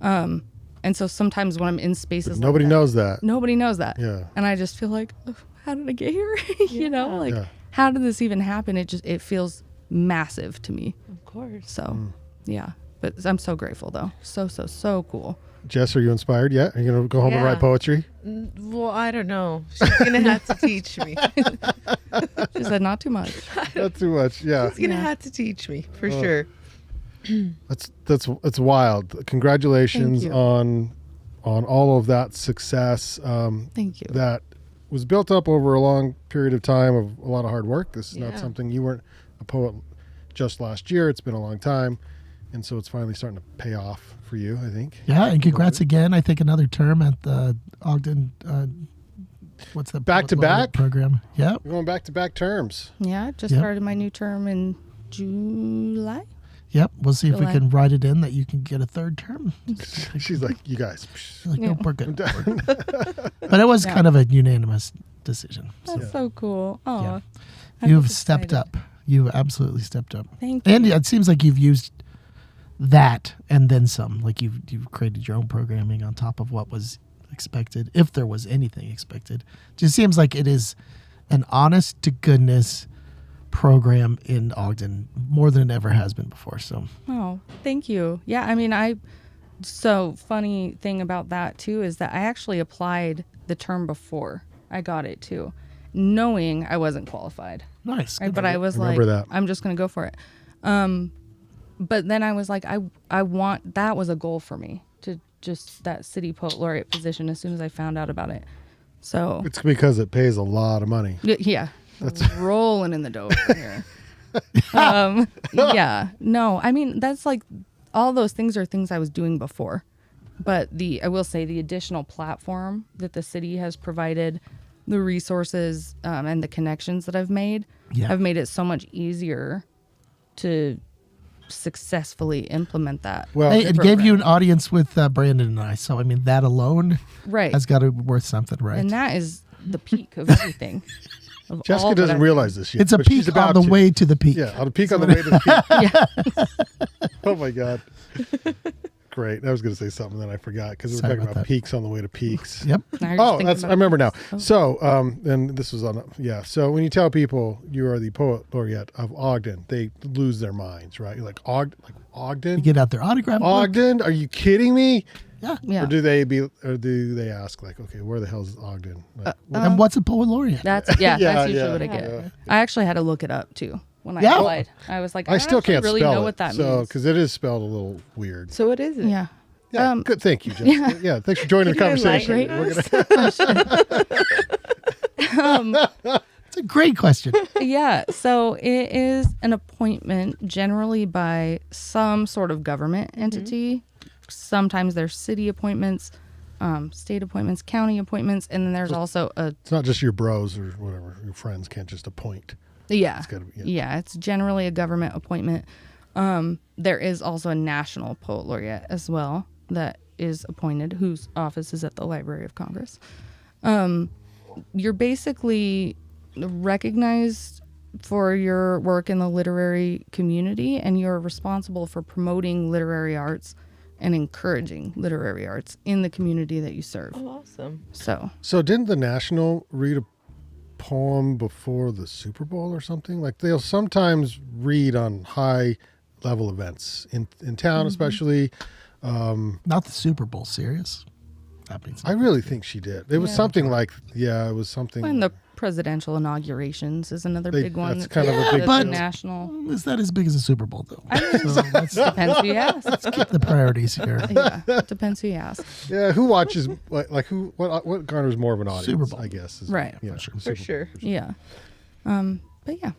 Speaker 3: And so sometimes when I'm in spaces like
Speaker 1: Nobody
Speaker 3: that,
Speaker 1: knows that.
Speaker 3: nobody knows that.
Speaker 1: Yeah.
Speaker 3: And I just feel like, "Ugh, how did I get here? You know, like,
Speaker 1: Yeah.
Speaker 3: how did this even happen? It feels massive to me.
Speaker 4: Of course.
Speaker 3: So, yeah. But I'm so grateful, though. So cool.
Speaker 1: Jess, are you inspired yet? Are you going to go home and
Speaker 4: Yeah.
Speaker 1: write poetry?
Speaker 4: Well, I don't know. She's gonna have to teach me.
Speaker 3: She said, not too much.
Speaker 1: Not too much. Yeah.
Speaker 4: She's gonna
Speaker 3: Yeah.
Speaker 4: have to teach me for sure.
Speaker 1: That's wild. Congratulations
Speaker 3: Thank you.
Speaker 1: on all of that success.
Speaker 3: Thank you.
Speaker 1: That was built up over a long period of time of a lot of hard work. This is not
Speaker 4: Yeah.
Speaker 1: something you weren't a poet just last year. It's been a long time, and so it's finally starting to pay off for you, I think.
Speaker 2: Yeah, and congrats again. I think another term at the Ogden. What's the
Speaker 1: Back to back?
Speaker 2: program? Yeah.
Speaker 1: We're going back to back terms.
Speaker 3: Yeah, just
Speaker 2: Yep.
Speaker 3: started my new term in July.
Speaker 2: Yep. We'll see if we
Speaker 3: July.
Speaker 2: can write it in that you can get a third term.
Speaker 1: She's like, you guys.
Speaker 2: You're like,
Speaker 3: Yeah.
Speaker 2: nope, we're good. But it was
Speaker 3: Yeah.
Speaker 2: kind of a unanimous decision. So
Speaker 3: That's so cool. Oh,
Speaker 2: Yeah. You've stepped up. You've absolutely stepped up.
Speaker 3: Thank you.
Speaker 2: And it seems like you've used that and then some. Like you've created your own programming on top of what was expected, if there was anything expected. Just seems like it is an honest to goodness program in Ogden more than it ever has been before. So
Speaker 3: Oh, thank you. Yeah, I mean, so funny thing about that too is that I actually applied the term before I got it too, knowing I wasn't qualified.
Speaker 2: nice.
Speaker 3: Right?
Speaker 2: Good
Speaker 3: But
Speaker 2: for
Speaker 3: I
Speaker 2: you.
Speaker 3: was
Speaker 1: Remember
Speaker 3: like,
Speaker 1: that.
Speaker 3: I'm just going to go for it. But then I was like, I want, that was a goal for me to just that city poet laureate position as soon as I found out about it. So
Speaker 1: It's because it pays a lot of money.
Speaker 3: yeah, that's rolling in the dough over here. Yeah, no, I mean, that's like, all those things are things I was doing before. But I will say the additional platform that the city has provided, the resources and the connections that I've made
Speaker 2: Yeah.
Speaker 3: have made it so much easier to successfully implement that.
Speaker 1: Well,
Speaker 2: Hey, it gave you an audience with Brandon and I. So I mean, that alone
Speaker 3: Right.
Speaker 2: has got to be worth something, right?
Speaker 3: And that is the peak of everything. Of all
Speaker 1: Jessica
Speaker 3: that
Speaker 1: doesn't
Speaker 3: I've-
Speaker 1: realize this yet.
Speaker 2: it's a
Speaker 1: but she's
Speaker 2: peak on
Speaker 1: about
Speaker 2: the
Speaker 1: to.
Speaker 2: way to the peak.
Speaker 1: Yeah, on the peak on the way to the peak.
Speaker 3: Yeah.
Speaker 1: Oh my God. Great. I was going to say something that I forgot because we were
Speaker 2: Sorry
Speaker 1: talking
Speaker 2: about
Speaker 1: about
Speaker 2: that.
Speaker 1: peaks on the way to peaks.
Speaker 2: Yep.
Speaker 3: Now you're just
Speaker 1: Oh,
Speaker 3: thinking
Speaker 1: that's I
Speaker 3: about-
Speaker 1: remember now.
Speaker 3: Oh.
Speaker 1: So, and this was on, yeah. So when you tell people you are the poet laureate of Ogden, they lose their minds, right? You're like,
Speaker 2: You
Speaker 1: Ogden?
Speaker 2: get out their autograph book.
Speaker 1: Ogden? Are you kidding me?
Speaker 2: Yeah.
Speaker 3: Yeah.
Speaker 1: Or do they ask like, okay, where the hell is Ogden? Like,
Speaker 2: And what's a poet laureate?
Speaker 3: That's
Speaker 1: Yeah,
Speaker 3: that's usually
Speaker 1: yeah,
Speaker 3: what I get.
Speaker 1: yeah.
Speaker 3: I actually had to look it up too when I
Speaker 2: Yeah.
Speaker 3: applied. I was like,
Speaker 1: I
Speaker 3: don't
Speaker 1: still
Speaker 3: actually
Speaker 1: can't
Speaker 3: really
Speaker 1: spell
Speaker 3: know
Speaker 1: it.
Speaker 3: what that
Speaker 1: so,
Speaker 3: means.
Speaker 1: because it is spelled a little weird.
Speaker 4: So what is it?
Speaker 3: Yeah.
Speaker 1: Yeah, good. Thank you, Jessica. Yeah, thanks for joining the
Speaker 4: Can you
Speaker 1: conversation.
Speaker 4: enlighten
Speaker 1: We're gonna,
Speaker 2: It's a great question.
Speaker 3: Yeah. So it is an appointment generally by some sort of government entity. Sometimes there's city appointments, state appointments, county appointments, and then there's also a
Speaker 1: it's not just your bros or whatever. Your friends can't just appoint.
Speaker 3: yeah.
Speaker 1: gotta be- yeah.
Speaker 3: Yeah, it's generally a government appointment. There is also a national poet laureate as well that is appointed, whose office is at the Library of Congress. You're basically recognized for your work in the literary community, and you're responsible for promoting literary arts and encouraging literary arts in the community that you serve.
Speaker 4: Oh, awesome.
Speaker 1: So didn't the National read a poem before the Super Bowl or something? Like they'll sometimes read on high level events in town, especially.
Speaker 2: Not the Super Bowl. Serious? That means
Speaker 1: I really think she did. It was
Speaker 3: Yeah.
Speaker 1: something like, it was something.
Speaker 3: And the presidential inaugurations is another
Speaker 1: They-
Speaker 3: big one.
Speaker 1: that's kind of a big
Speaker 2: but-
Speaker 1: deal.
Speaker 3: national.
Speaker 2: Is that as big as a Super Bowl though?
Speaker 3: I mean,
Speaker 2: So let's
Speaker 3: depends who you ask.
Speaker 2: keep the priorities here.
Speaker 3: Yeah, depends who you ask.
Speaker 1: Yeah, who watches like who what garners more of an audience?
Speaker 2: Super Bowl.
Speaker 1: I guess.
Speaker 3: Right.
Speaker 1: Yeah,
Speaker 2: For sure.
Speaker 1: the
Speaker 4: For
Speaker 1: Super Bowl,
Speaker 4: sure.
Speaker 3: Yeah. But yeah.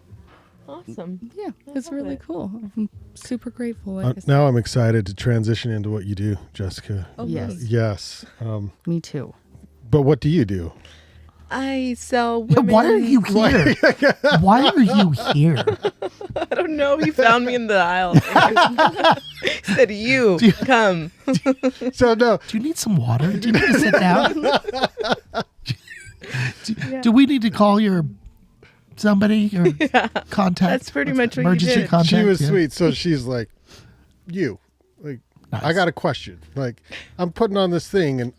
Speaker 4: Awesome.
Speaker 3: Yeah, it's really cool. I'm super grateful.
Speaker 1: Now I'm excited to transition into what you do, Jessica.
Speaker 4: Oh,
Speaker 3: Yes.
Speaker 4: nice.
Speaker 1: Yes.
Speaker 3: Me too.
Speaker 1: But what do you do?
Speaker 4: I sell
Speaker 2: Yeah,
Speaker 4: women.
Speaker 2: why are you here? Why are you here?
Speaker 4: I don't know. He found me in the aisle. He said, "You come."
Speaker 1: So no,
Speaker 2: Do you need some water? Do you need to sit down? Do we need to call your somebody or contact?
Speaker 4: That's pretty much what you
Speaker 2: emergency
Speaker 4: did.
Speaker 2: contact.
Speaker 1: she was
Speaker 2: Yeah.
Speaker 1: sweet. So she's like, like, I
Speaker 2: Nice.
Speaker 1: got a question. Like, I'm putting on this thing and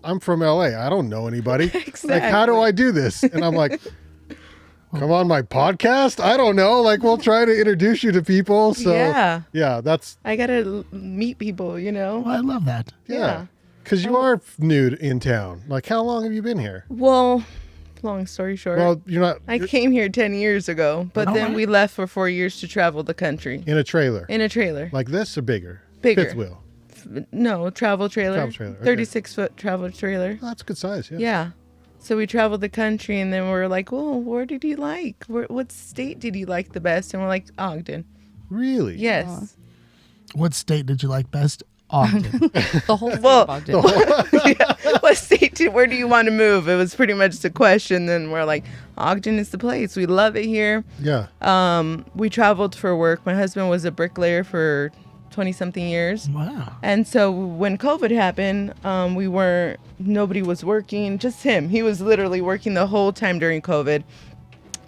Speaker 1: I'm from LA. I don't know anybody. Like, how do
Speaker 4: Exactly.
Speaker 1: I do this? And I'm like, come on my podcast? I don't know. Like, we'll try to introduce you to people. So
Speaker 4: Yeah.
Speaker 1: that's,
Speaker 4: I gotta meet people.
Speaker 2: Well, I love that.
Speaker 1: yeah. Because you are new in town. Like, how long have you been here?
Speaker 4: Well, long story short,
Speaker 1: Well, you're not
Speaker 4: I came here 10 years ago, but
Speaker 2: All
Speaker 4: then
Speaker 2: right.
Speaker 4: we left for 4 years to travel the country
Speaker 1: in a trailer.
Speaker 4: in a trailer.
Speaker 1: Like this or bigger?
Speaker 4: Bigger.
Speaker 1: Fifth wheel.
Speaker 4: No, travel trailer.
Speaker 1: Travel trailer, okay.
Speaker 4: 36-foot travel trailer.
Speaker 1: Oh, that's a good size. Yeah.
Speaker 4: Yeah. So we traveled the country, and then we're like, well, where did you like? What state did you like the best? And we're like, Ogden.
Speaker 1: Really?
Speaker 4: Yes.
Speaker 2: What state did you like best? Ogden.
Speaker 3: The whole thing
Speaker 4: Well,
Speaker 3: about it.
Speaker 4: Yeah. What state? Where do you want to move? It was pretty much the question. Then we're like, Ogden is the place. We love it here.
Speaker 1: Yeah.
Speaker 4: We traveled for work. My husband was a bricklayer for 20-something years.
Speaker 2: Wow.
Speaker 4: And so when COVID happened, nobody was working, just him. He was literally working the whole time during COVID.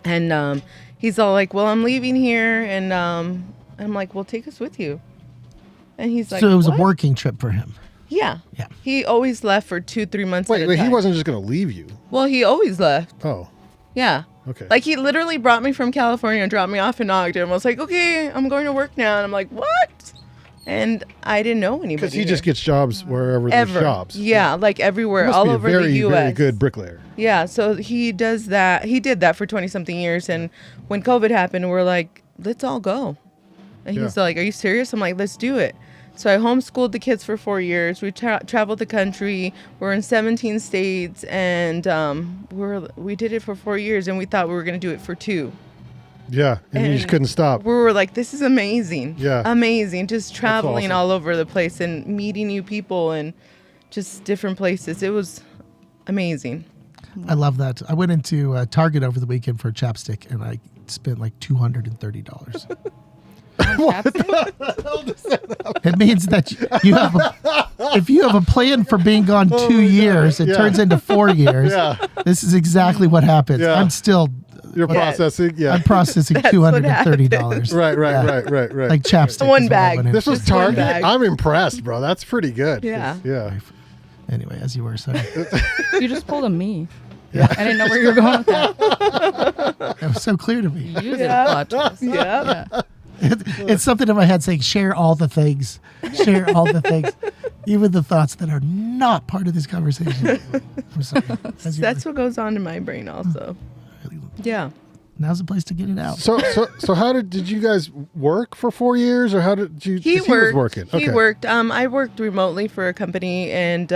Speaker 4: And he's all like, well, I'm leaving here. And I'm like, well, take us with you. And he's like,
Speaker 2: So it was
Speaker 4: "What?"
Speaker 2: a working trip for him.
Speaker 4: Yeah.
Speaker 2: Yeah.
Speaker 4: He always left for 2-3 months at
Speaker 1: Wait,
Speaker 4: a
Speaker 1: wait,
Speaker 4: time.
Speaker 1: he wasn't just going to leave you.
Speaker 4: Well, he always left.
Speaker 1: Oh,
Speaker 4: Yeah.
Speaker 1: okay.
Speaker 4: Like, he literally brought me from California and dropped me off in Ogden. I was like, okay, I'm going to work now. And I'm like, what? And I didn't know anybody.
Speaker 1: Because he just
Speaker 4: here.
Speaker 1: gets jobs wherever there's
Speaker 4: Ever.
Speaker 1: jobs.
Speaker 4: Yeah, like everywhere,
Speaker 1: Must
Speaker 4: all
Speaker 1: be a
Speaker 4: over
Speaker 1: very,
Speaker 4: the U.S.
Speaker 1: very good bricklayer.
Speaker 4: Yeah, so he does that. He did that for 20-something years. And when COVID happened, we're like, let's all go. And he's
Speaker 1: Yeah.
Speaker 4: like, are you serious? I'm like, let's do it. So I homeschooled the kids for 4 years. We traveled the country. We're in 17 states. And we did it for 4 years. And we thought we were going to do it for 2.
Speaker 1: Yeah, and you just
Speaker 4: And
Speaker 1: couldn't stop.
Speaker 4: We were like, this is amazing.
Speaker 1: Yeah.
Speaker 4: Amazing. Just traveling
Speaker 1: awesome.
Speaker 4: all over the place and meeting new people and just different places. It was amazing.
Speaker 2: I love that. I went into Target over the weekend for a chapstick, and I spent like $230. It means that you have, if you have a plan for being gone 2 years, it
Speaker 1: Yeah.
Speaker 2: turns into 4 years.
Speaker 1: Yeah.
Speaker 2: This is exactly what happens.
Speaker 1: Yeah.
Speaker 2: I'm still,
Speaker 1: You're processing. Yeah.
Speaker 2: I'm processing
Speaker 4: That's what
Speaker 2: $230.
Speaker 1: Right,
Speaker 2: Yeah.
Speaker 1: right.
Speaker 2: Like chapstick.
Speaker 4: One
Speaker 2: is what I
Speaker 4: bag.
Speaker 2: went in
Speaker 1: This was
Speaker 4: Just one
Speaker 1: Target.
Speaker 4: bag.
Speaker 1: I'm impressed, bro. That's pretty good.
Speaker 4: Yeah.
Speaker 1: Yeah.
Speaker 2: Anyway, as you were saying,
Speaker 3: You just pulled a me. I didn't know where you were going with that.
Speaker 2: it was so clear to me.
Speaker 3: You did a plot twist.
Speaker 4: Yeah.
Speaker 3: Yeah.
Speaker 2: It's something in my head saying, share all the things, share all the things, even the thoughts that are not part of this conversation. I'm sorry. As you
Speaker 4: That's what goes on in my brain also.
Speaker 2: were-
Speaker 4: Yeah.
Speaker 2: Now's the place to get it out.
Speaker 1: So how did you guys work for 4 years, or how did you?
Speaker 4: He
Speaker 1: 'cause
Speaker 4: worked.
Speaker 1: was working.
Speaker 4: He
Speaker 1: Okay.
Speaker 4: worked. I worked remotely for a company, and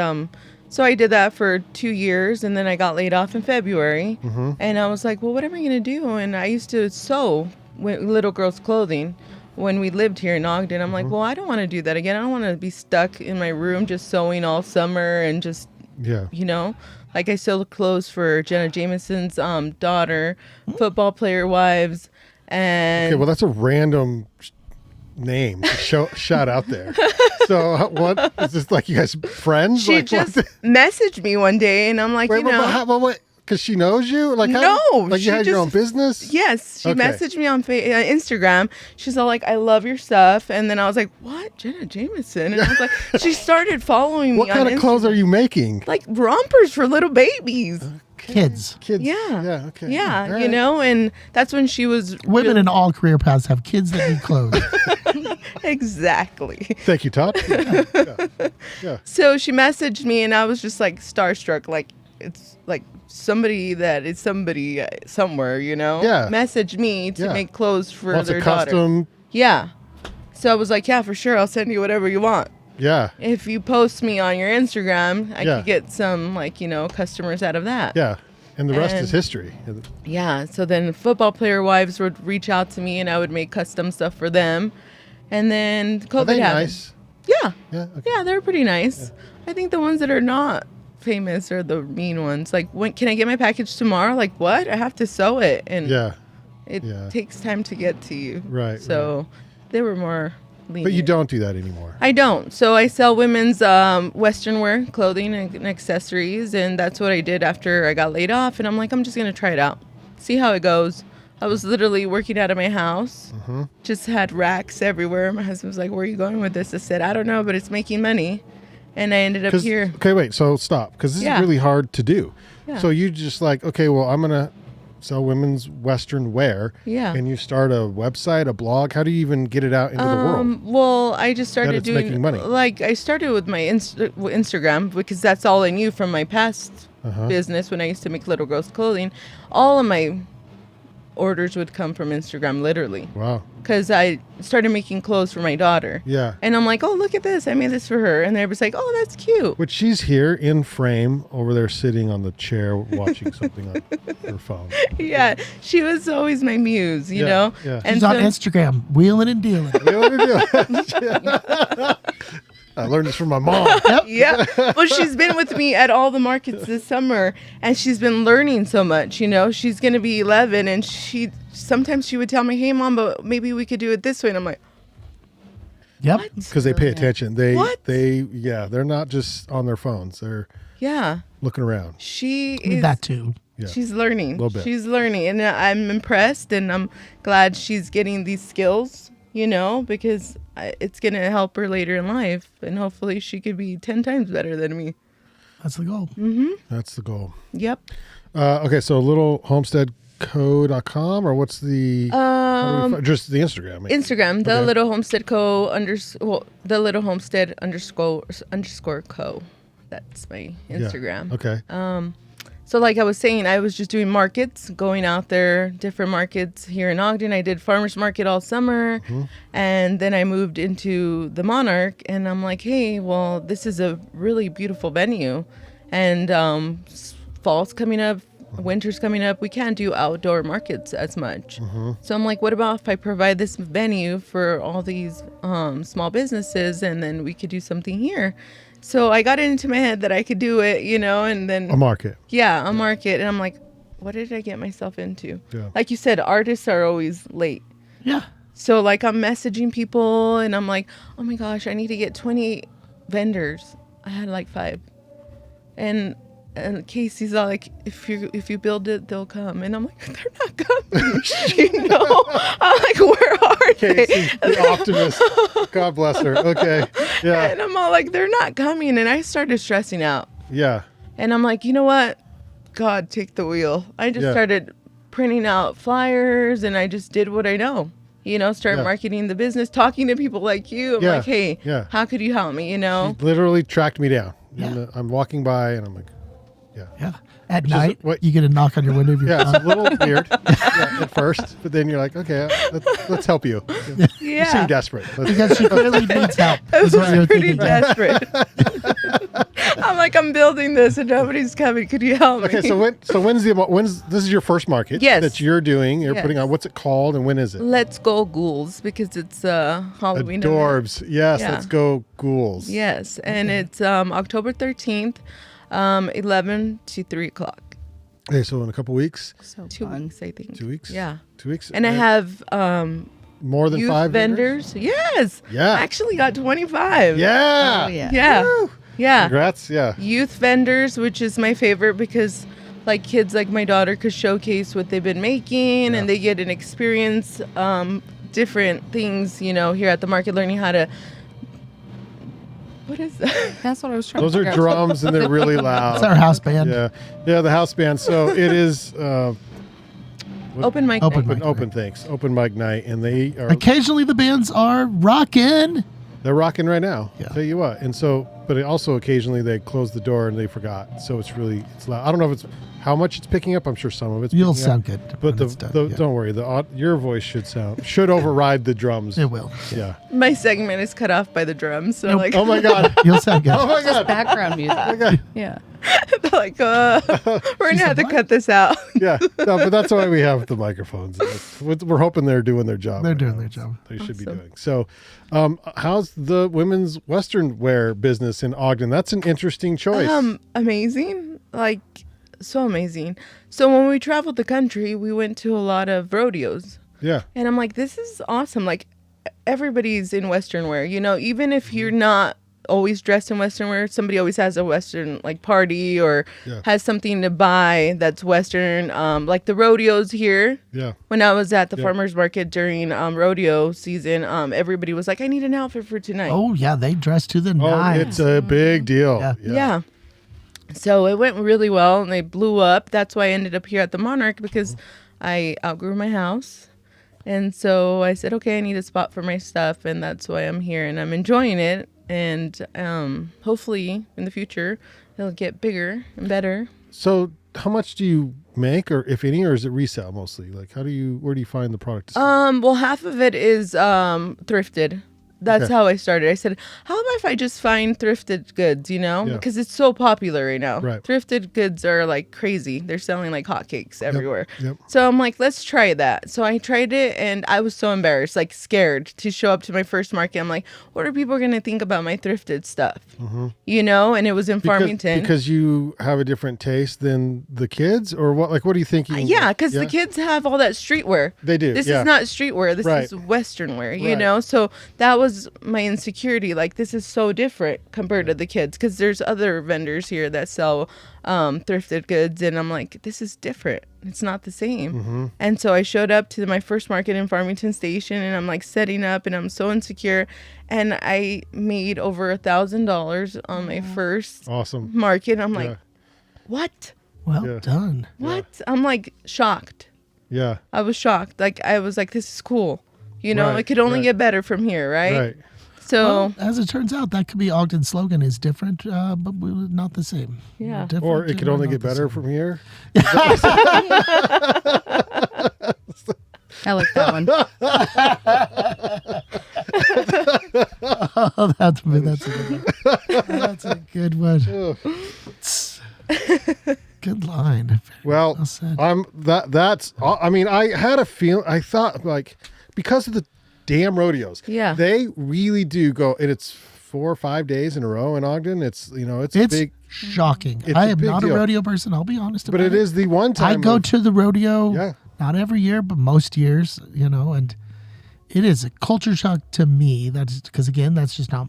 Speaker 4: so I did that for 2 years, and then I got laid off in February.
Speaker 1: Mm-hmm.
Speaker 4: And I was like, well, what am I gonna do? And I used to sew little girls' clothing when we lived here in Ogden. I'm
Speaker 1: Mm-hmm.
Speaker 4: like, well, I don't want to do that again. I don't want to be stuck in my room just sewing all summer and just,
Speaker 1: Yeah.
Speaker 4: you know. Like, I sewed clothes for Jenna Jameson's daughter, football player wives, and
Speaker 1: Okay. Well, that's a random name to shout out there. So what is this, like, you guys friends?
Speaker 4: she
Speaker 1: like,
Speaker 4: just
Speaker 1: what?
Speaker 4: messaged me one day, and I'm like,
Speaker 1: Wait,
Speaker 4: you know.
Speaker 1: wait. Because she knows you? Like,
Speaker 4: No,
Speaker 1: like you
Speaker 4: she
Speaker 1: had your own
Speaker 4: just-
Speaker 1: business?
Speaker 4: Yes, she
Speaker 1: Okay.
Speaker 4: messaged me on Instagram. She's all like, "I love your stuff," and then I was like, "What, Jenna Jameson?" And I was like, she started following me.
Speaker 1: What kind of clothes are you making?
Speaker 4: Like rompers for little babies.
Speaker 2: Kids,
Speaker 1: Kids.
Speaker 4: Yeah.
Speaker 1: Yeah. Okay.
Speaker 4: Yeah,
Speaker 1: All
Speaker 4: you
Speaker 1: right.
Speaker 4: know, and that's when she was
Speaker 2: women
Speaker 4: real-
Speaker 2: in all career paths have kids that need clothes.
Speaker 4: exactly.
Speaker 1: Thank you, Todd. Yeah.
Speaker 4: So she messaged me, and I was just like starstruck, like it's like somebody that is somebody somewhere, you know.
Speaker 1: Yeah.
Speaker 4: Messaged me to
Speaker 1: Yeah.
Speaker 4: make clothes for
Speaker 1: Wants
Speaker 4: their
Speaker 1: a
Speaker 4: daughter.
Speaker 1: custom.
Speaker 4: Yeah. So I was like, yeah, for sure, I'll send you whatever you want.
Speaker 1: Yeah.
Speaker 4: If you post me on your Instagram, I
Speaker 1: Yeah.
Speaker 4: could get some, like, you know, customers out of that.
Speaker 1: Yeah. And the rest is history.
Speaker 4: Yeah. So then football player wives would reach out to me and I would make custom stuff for them. And then COVID
Speaker 1: Are they
Speaker 4: happened.
Speaker 1: nice?
Speaker 4: Yeah.
Speaker 1: Yeah. Okay.
Speaker 4: Yeah, they're pretty nice. I think the ones that are not famous are the mean ones. Like, when can I get my package tomorrow? Like, what? I have to sew it. And
Speaker 1: Yeah.
Speaker 4: it
Speaker 1: Yeah.
Speaker 4: takes time to get to you.
Speaker 1: Right.
Speaker 4: So they were more lenient.
Speaker 1: But you don't do that anymore.
Speaker 4: I don't. So I sell women's Western wear clothing and accessories, and that's what I did after I got laid off. And I'm like, I'm just gonna try it out, see how it goes. I was literally working out of my house, just had racks everywhere. My husband was like, "Where are you going with this?" I said, "I don't know, but it's making money," and I ended up here.
Speaker 1: Okay, wait. So stop, because this
Speaker 4: Yeah.
Speaker 1: is really hard to do.
Speaker 4: Yeah.
Speaker 1: So you just like, okay, well, I'm gonna sell women's Western wear.
Speaker 4: Yeah.
Speaker 1: And you start a website, a blog. How do you even get it out into the world?
Speaker 4: Well, I just started
Speaker 1: it's
Speaker 4: doing
Speaker 1: making money.
Speaker 4: like I started with my Instagram because that's all I knew from my past business when I used to make little girls clothing. All of my orders would come from Instagram, literally,
Speaker 1: Wow.
Speaker 4: because I started making clothes for my daughter.
Speaker 1: Yeah.
Speaker 4: And I'm like, oh, look at this. I made this for her. And they was like, oh, that's cute.
Speaker 1: Which she's here in frame over there sitting on the chair watching something on her phone.
Speaker 4: Yeah. She was always my muse, you
Speaker 1: Yeah,
Speaker 4: know?
Speaker 1: yeah.
Speaker 4: And
Speaker 2: She's on Instagram, wheeling and dealing.
Speaker 1: You know what to do? I learned this from my mom.
Speaker 4: Yeah. Well, she's been with me at all the markets this summer, and she's been learning so much. You know, she's going to be 11, and sometimes she would tell me, hey, Mom, but maybe we could do it this way. And I'm like,
Speaker 2: Yep.
Speaker 1: Because they pay attention.
Speaker 4: What?
Speaker 1: They're not just on their phones. They're
Speaker 4: yeah.
Speaker 1: looking around.
Speaker 4: She is.
Speaker 2: That too.
Speaker 1: Yeah.
Speaker 4: She's learning.
Speaker 1: Little bit.
Speaker 4: She's learning, and I'm impressed, and I'm glad she's getting these skills, you know, because it's going to help her later in life, and hopefully she could be 10 times better than me.
Speaker 2: That's the goal.
Speaker 1: That's the goal.
Speaker 4: Yep.
Speaker 1: Okay, so littlehomesteadco.com, or what's the just the Instagram? maybe?
Speaker 4: Instagram, the
Speaker 1: Okay.
Speaker 4: Little Homestead Co. The Little Homestead underscore co. That's my
Speaker 1: Yeah.
Speaker 4: Instagram.
Speaker 1: Okay.
Speaker 4: So like I was saying, I was just doing markets, going out there, different markets here in Ogden. I did farmers market all summer, and then I moved into the Monarch, and I'm like, hey, well, this is a really beautiful venue, and fall's coming up, winter's coming up. We can't do outdoor markets as much. So I'm like, what about if I provide this venue for all these small businesses, and then we could do something here? So I got it into my head that I could do it, you know, and then
Speaker 1: A market.
Speaker 4: yeah, a market. And I'm like, what did I get myself into?
Speaker 1: Yeah.
Speaker 4: Like you said, artists are always late.
Speaker 2: Yeah.
Speaker 4: So like I'm messaging people and I'm like, oh my gosh, I need to get 20 vendors. I had like 5. And Casey's all like, if you build it, they'll come. And I'm like, they're not coming. You know? I'm like, where are they?
Speaker 1: Casey, the optimist. God bless her. Okay. Yeah.
Speaker 4: And I'm all like, they're not coming. And I started stressing out.
Speaker 1: Yeah.
Speaker 4: And I'm like, you know what? God, take the wheel. I just
Speaker 1: Yeah.
Speaker 4: started printing out flyers, and I just did what I know. You know, start
Speaker 1: Yeah.
Speaker 4: marketing the business, talking to people like you. I'm
Speaker 1: Yeah.
Speaker 4: like, hey,
Speaker 1: Yeah.
Speaker 4: how could you help me? You know?
Speaker 1: She literally tracked me down.
Speaker 2: Yeah.
Speaker 1: And, I'm walking by and I'm like,
Speaker 2: Yeah. At
Speaker 1: Which is
Speaker 2: night,
Speaker 1: what-
Speaker 2: you get a knock on your window of your
Speaker 1: yeah,
Speaker 2: phone.
Speaker 1: it's a little weird at first, but then you're like, okay, let's help you. You
Speaker 4: Yeah.
Speaker 1: seem desperate.
Speaker 2: Because she clearly needs help.
Speaker 4: I
Speaker 2: is what you're
Speaker 4: was pretty
Speaker 2: thinking.
Speaker 4: desperate. I'm like, I'm building this and nobody's coming. Could you help me?
Speaker 1: Okay, so when's this is your first market
Speaker 4: Yes.
Speaker 1: that you're doing? You're
Speaker 4: Yes.
Speaker 1: putting on. What's it called and when is it?
Speaker 4: Let's go Ghouls, because it's Halloween. event.
Speaker 1: Adorbs. Yes,
Speaker 4: Yeah.
Speaker 1: let's go Ghouls.
Speaker 4: Yes, and it's October 13th, 11 to 3 o'clock.
Speaker 1: Okay, so in a couple weeks,
Speaker 3: So
Speaker 4: 2
Speaker 3: fun.
Speaker 4: weeks, I think.
Speaker 1: 2 weeks.
Speaker 4: Yeah.
Speaker 1: 2 weeks.
Speaker 4: And I have
Speaker 1: more than
Speaker 4: youth
Speaker 1: 5
Speaker 4: vendors. Yes.
Speaker 1: Yeah.
Speaker 4: I actually got 25.
Speaker 1: Yeah.
Speaker 3: Oh, yeah.
Speaker 4: Yeah.
Speaker 1: Woo.
Speaker 4: Yeah.
Speaker 1: Congrats. Yeah.
Speaker 4: Youth vendors, which is my favorite because like kids like my daughter could showcase what they've been making
Speaker 1: Yeah.
Speaker 4: and they get an experience different things, you know, here at the market, learning how to what is that?
Speaker 3: That's what I was trying
Speaker 1: Those
Speaker 3: to
Speaker 1: are
Speaker 3: figure out.
Speaker 1: drums and they're really loud.
Speaker 2: It's our house band.
Speaker 1: Yeah. Yeah, the house band. So it is
Speaker 4: Open mic.
Speaker 2: Open
Speaker 4: night.
Speaker 2: mic.
Speaker 1: open mic night, and they are
Speaker 2: Occasionally the bands are rocking.
Speaker 1: they're rocking right now.
Speaker 2: Yeah.
Speaker 1: Tell you what. And so, but it also occasionally they close the door and they forgot. So it's loud. I don't know if it's how much it's picking up. I'm sure some of it's
Speaker 2: You'll
Speaker 1: picking
Speaker 2: sound
Speaker 1: up.
Speaker 2: good.
Speaker 1: But
Speaker 2: when it's done, yeah.
Speaker 1: don't worry, your voice should override the drums.
Speaker 2: It will.
Speaker 1: Yeah.
Speaker 4: My segment is cut off by the drums. So
Speaker 2: Nope.
Speaker 4: like,
Speaker 1: Oh my god.
Speaker 2: You'll sound good.
Speaker 1: Oh my
Speaker 3: Just
Speaker 1: god.
Speaker 3: background music.
Speaker 1: Oh my god.
Speaker 3: Yeah.
Speaker 4: they're like, we're gonna have to
Speaker 2: "What?"
Speaker 4: cut this out.
Speaker 1: Yeah. No, but that's why we have the microphones. We're hoping they're doing their job.
Speaker 2: They're
Speaker 1: right
Speaker 2: doing
Speaker 1: now.
Speaker 2: their job.
Speaker 1: They should be
Speaker 4: Awesome.
Speaker 1: doing. So, how's the women's Western wear business in Ogden? That's an interesting choice.
Speaker 4: Amazing. Like, so amazing. So when we traveled the country, we went to a lot of rodeos.
Speaker 1: Yeah.
Speaker 4: And I'm like, this is awesome. Like, everybody's in Western wear, you know, even if you're not always dressed in Western wear, somebody always has a Western like party or
Speaker 1: Yeah.
Speaker 4: has something to buy that's Western. Like the rodeos here.
Speaker 1: Yeah.
Speaker 4: When I was at the
Speaker 1: Yeah.
Speaker 4: farmer's market during rodeo season, everybody was like, I need an outfit for tonight.
Speaker 2: Oh yeah, they dress to the
Speaker 1: Oh,
Speaker 2: nines.
Speaker 1: it's a big deal.
Speaker 2: Yeah.
Speaker 4: Yeah. So it went really well and they blew up. That's why I ended up here at the Monarch because I outgrew my house. And so I said, okay, I need a spot for my stuff. And that's why I'm here and I'm enjoying it. And hopefully in the future, it'll get bigger and better.
Speaker 1: So, how much do you make, or if any, or is it resale mostly? Like, where do you find the product?
Speaker 4: Well, half of it is thrifted. That's
Speaker 1: Okay.
Speaker 4: how I started. I said, how about if I just find thrifted goods, you know?
Speaker 1: Yeah.
Speaker 4: Because it's so popular right now.
Speaker 1: Right.
Speaker 4: Thrifted goods are like crazy. They're selling like hotcakes everywhere.
Speaker 1: Yep.
Speaker 4: So I'm like, let's try that. So I tried it and I was so embarrassed, like scared to show up to my first market. I'm like, what are people going to think about my thrifted stuff? You know? And it was in Farmington.
Speaker 1: Because you have a different taste than the kids, or what? Like, what are you thinking?
Speaker 4: Yeah, because the kids have all that streetwear.
Speaker 1: They do,
Speaker 4: This
Speaker 1: yeah.
Speaker 4: is not streetwear. This
Speaker 1: Right.
Speaker 4: is Western wear, you
Speaker 1: Right.
Speaker 4: know? So that was my insecurity. Like, this is so different compared to the kids because there's other vendors here that sell thrifted goods. And I'm like, this is different. It's not the same.
Speaker 1: Mm-hmm.
Speaker 4: And so I showed up to my first market in Farmington Station and I'm like setting up and I'm so insecure. And I made over $1,000 on my first
Speaker 1: Awesome.
Speaker 4: market. I'm like,
Speaker 1: Yeah.
Speaker 4: what?
Speaker 2: Well
Speaker 1: Yeah.
Speaker 2: done.
Speaker 4: What? I'm like shocked.
Speaker 1: Yeah.
Speaker 4: I was shocked. Like I was like, this is cool. You know,
Speaker 1: Right,
Speaker 4: it could only
Speaker 1: right.
Speaker 4: get better from here, right?
Speaker 1: Right.
Speaker 4: So
Speaker 2: Well, as it turns out, that could be Ogden's slogan is different, but we were not the same.
Speaker 4: Yeah.
Speaker 2: Different,
Speaker 1: Or it could
Speaker 2: but
Speaker 1: only
Speaker 2: not
Speaker 1: get
Speaker 2: the
Speaker 1: better
Speaker 2: same.
Speaker 1: from here.
Speaker 3: I like that one.
Speaker 2: Oh, that's a good one. That's a good one. Good line.
Speaker 1: Well,
Speaker 2: Well said.
Speaker 1: that's. I mean, I had a feel. I thought like because of the damn rodeos.
Speaker 4: Yeah.
Speaker 1: They really do go, and it's 4 or 5 days in a row in Ogden. It's
Speaker 2: It's
Speaker 1: big,
Speaker 2: shocking.
Speaker 1: it's
Speaker 2: I
Speaker 1: a
Speaker 2: am
Speaker 1: big
Speaker 2: not
Speaker 1: deal.
Speaker 2: a rodeo person. I'll be honest
Speaker 1: but
Speaker 2: about
Speaker 1: it is the one time
Speaker 2: I go
Speaker 1: of-
Speaker 2: to the rodeo,
Speaker 1: Yeah.
Speaker 2: not every year, but most years, you know, and it is a culture shock to me. That's because, again, that's not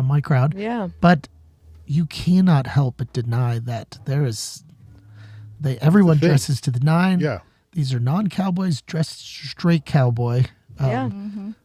Speaker 2: my crowd.
Speaker 4: yeah.
Speaker 2: But you cannot help but deny that everyone
Speaker 1: thing.
Speaker 2: dresses to the nine.
Speaker 1: Yeah.
Speaker 2: These are non-cowboys dressed straight cowboy.
Speaker 4: Yeah.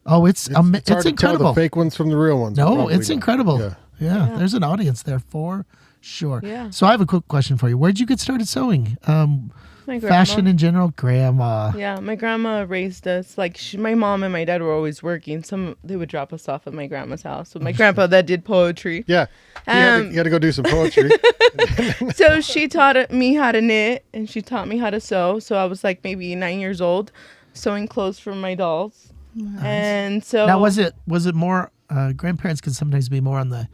Speaker 2: Oh, it's
Speaker 1: It's hard to tell
Speaker 2: incredible.
Speaker 1: the fake ones from the real ones.
Speaker 2: No,
Speaker 1: Probably
Speaker 2: it's
Speaker 1: not.
Speaker 2: incredible.
Speaker 1: Yeah.
Speaker 2: Yeah, there's an audience there for sure.
Speaker 4: Yeah.
Speaker 2: So I have a quick question for you. Where'd you get started sewing?
Speaker 4: My grandma.
Speaker 2: Fashion in general, grandma.
Speaker 4: Yeah, my grandma raised us. Like my mom and my dad were always working. They would drop us off at my grandma's house with my grandpa that did poetry.
Speaker 1: Yeah. You had to go do some poetry.
Speaker 4: So she taught me how to knit and she taught me how to sew. So I was like maybe 9 years old, sewing clothes for my dolls. And so
Speaker 2: Now, was it more? Grandparents can sometimes be more on the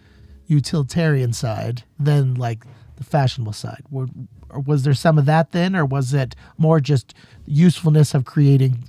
Speaker 2: utilitarian side than like the fashionable side. Or was there some of that then, or was it more just usefulness of creating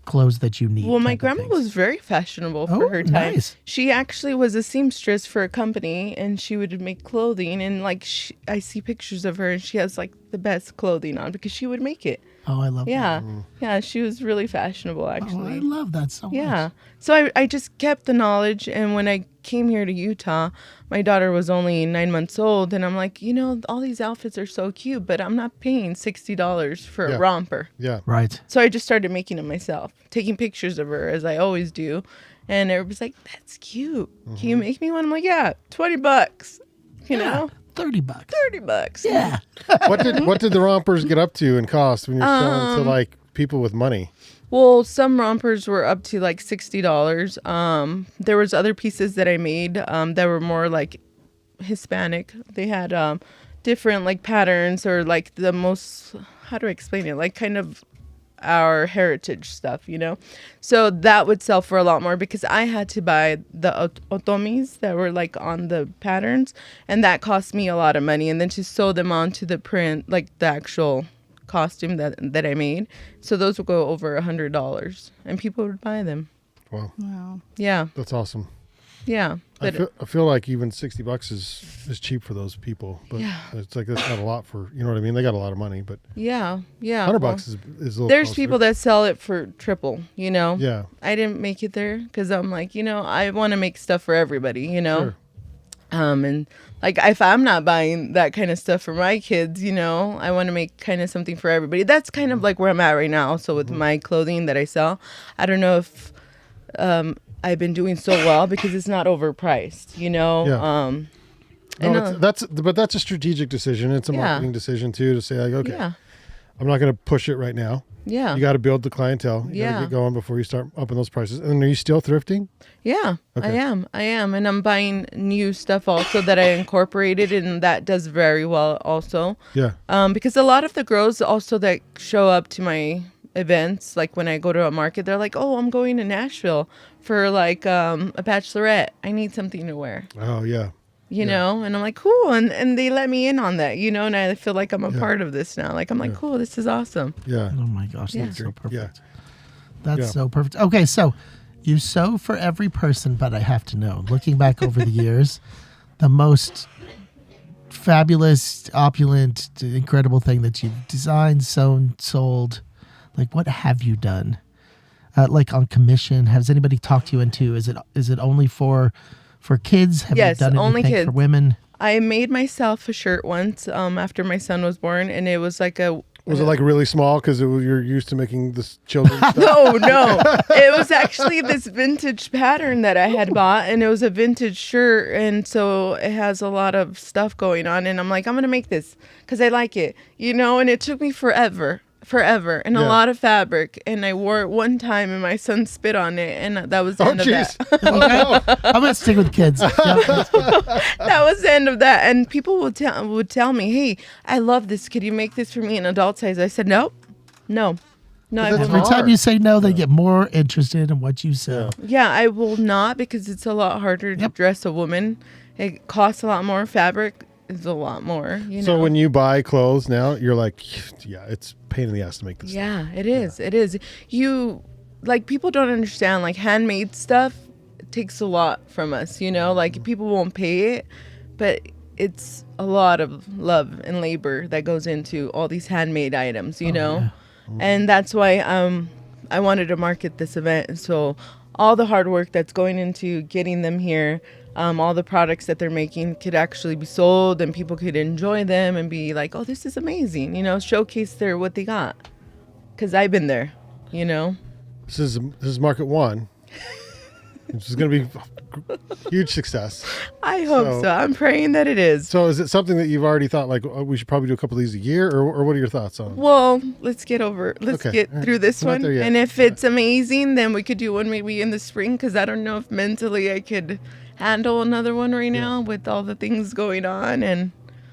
Speaker 2: clothes that you need?
Speaker 4: Well, my
Speaker 2: type of
Speaker 4: grandma
Speaker 2: things?
Speaker 4: was very fashionable for
Speaker 2: Oh,
Speaker 4: her time.
Speaker 2: nice.
Speaker 4: She actually was a seamstress for a company, and she would make clothing. And like, I see pictures of her, and she has like the best clothing on because she would make it.
Speaker 2: Oh, I love
Speaker 4: Yeah,
Speaker 2: that.
Speaker 4: yeah, she was really fashionable
Speaker 2: Oh, I
Speaker 4: actually.
Speaker 2: love that so
Speaker 4: Yeah.
Speaker 2: much.
Speaker 4: So I just kept the knowledge. And when I came here to Utah, my daughter was only 9 months old. And I'm like, you know, all these outfits are so cute, but I'm not paying $60 for
Speaker 1: Yeah.
Speaker 4: a romper.
Speaker 1: Yeah.
Speaker 2: Right.
Speaker 4: So I just started making them myself, taking pictures of her as I always do. And everybody's like, that's cute. Can you make me one? I'm like, yeah, $20. You know,
Speaker 2: $30.
Speaker 4: $30.
Speaker 2: Yeah.
Speaker 1: What did the rompers get up to in cost when you're selling to like people with money?
Speaker 4: Well, some rompers were up to like $60. There was other pieces that I made that were more like Hispanic. They had different like patterns or like the most, how do I explain it? Like kind of our heritage stuff, you know? So that would sell for a lot more because I had to buy the otomis that were like on the patterns, and that cost me a lot of money. And then to sew them onto the print, like the actual costume that I made. So those would go over $100 and people would buy them.
Speaker 1: Wow.
Speaker 3: Wow.
Speaker 4: Yeah.
Speaker 1: That's awesome.
Speaker 4: Yeah. But
Speaker 1: I feel like even $60 is cheap for those people, but
Speaker 4: Yeah.
Speaker 1: it's like that's not a lot for, you know what I mean? They got a lot of money, but
Speaker 4: yeah.
Speaker 1: $100
Speaker 4: Well,
Speaker 1: is a little
Speaker 4: there's
Speaker 1: closer.
Speaker 4: people that sell it for triple, you know?
Speaker 1: Yeah.
Speaker 4: I didn't make it there because I'm like, you know, I want to make stuff for everybody, you know?
Speaker 1: Sure.
Speaker 4: And like if I'm not buying that kind of stuff for my kids, you know, I want to make kind of something for everybody. That's kind of like where I'm at right now. So with my clothing that I sell, I don't know if I've been doing so well because it's not overpriced, you know?
Speaker 1: Yeah.
Speaker 4: and,
Speaker 1: No, but that's a strategic decision. It's a
Speaker 4: Yeah.
Speaker 1: marketing decision too, to say like, okay,
Speaker 4: yeah.
Speaker 1: I'm not going to push it right now.
Speaker 4: Yeah.
Speaker 1: You got to build the clientele. You got
Speaker 4: Yeah.
Speaker 1: to get going before you start upping those prices. And are you still thrifting?
Speaker 4: Yeah,
Speaker 1: Okay.
Speaker 4: I am. And I'm buying new stuff also that I incorporated, and that does very well also.
Speaker 1: Yeah.
Speaker 4: Because a lot of the girls also that show up to my events, like when I go to a market, they're like, oh, I'm going to Nashville for like a bachelorette. I need something to wear,
Speaker 1: Oh yeah.
Speaker 4: you know? And I'm like, cool. And they let me in on that, you know? And I feel like I'm a
Speaker 1: Yeah.
Speaker 4: part of this now. Like, I'm like,
Speaker 1: Yeah.
Speaker 4: cool, this is awesome.
Speaker 1: Yeah.
Speaker 2: Oh my gosh, that's
Speaker 4: Yeah.
Speaker 2: so perfect.
Speaker 1: Yeah.
Speaker 2: That's
Speaker 1: Yeah.
Speaker 2: so perfect. Okay, so you sew for every person, but I have to know, looking back over the years, the most fabulous, opulent, incredible thing that you've designed, sewn, sold, like what have you done? Like on commission, has anybody talked you into? Is it only for kids? Have
Speaker 4: Yes,
Speaker 2: you done
Speaker 4: only
Speaker 2: anything for
Speaker 4: kids.
Speaker 2: women?
Speaker 4: I made myself a shirt once after my son was born, and it was like a
Speaker 1: Was it like really small because you're used to making this children stuff?
Speaker 4: No. It was actually this vintage pattern that I had bought, and it was a vintage shirt, and so it has a lot of stuff going on, and I'm like, I'm going to make this because I like it, you know, and it took me forever, and a
Speaker 1: Yeah.
Speaker 4: lot of fabric, and I wore it one time, and my son spit on it, and that was the
Speaker 1: Oh
Speaker 4: end of
Speaker 1: jeez.
Speaker 4: that.
Speaker 2: Okay. I'm gonna stick with kids. Yep.
Speaker 4: That was the end of that, and people would tell me, hey, I love this. Could you make this for me in adult size? I said, no, I
Speaker 1: that's
Speaker 4: will
Speaker 2: Every
Speaker 4: not.
Speaker 2: time you say no, they get more interested in what you sell.
Speaker 4: Yeah, I will not because it's a lot harder to
Speaker 2: Yep.
Speaker 4: dress a woman. It costs a lot more. Fabric is a lot more. You know.
Speaker 1: So when you buy clothes now, you're like, yeah, it's a pain in the ass to make this.
Speaker 4: Yeah, it is. It is. You like people don't understand like handmade stuff takes a lot from us. You know, like people won't pay it, but it's a lot of love and labor that goes into all these handmade items. You know.
Speaker 2: yeah.
Speaker 4: And that's why I wanted to market this event. And so all the hard work that's going into getting them here, all the products that they're making could actually be sold and people could enjoy them and be like, oh, this is amazing, you know, showcase what they got. Because I've been there, you know.
Speaker 1: This is market one. This is going to be a huge success.
Speaker 4: I hope
Speaker 1: So-
Speaker 4: so. I'm praying that it is.
Speaker 1: So is it something that you've already thought like, oh, we should probably do a couple of these a year, or what are your thoughts on it?
Speaker 4: Well, let's get
Speaker 1: Okay,
Speaker 4: get
Speaker 1: all right.
Speaker 4: through this
Speaker 1: We're not
Speaker 4: one.
Speaker 1: there yet.
Speaker 4: And if it's amazing, then we could do one maybe in the spring because I don't know if mentally I could handle another one right now with all the things going on. And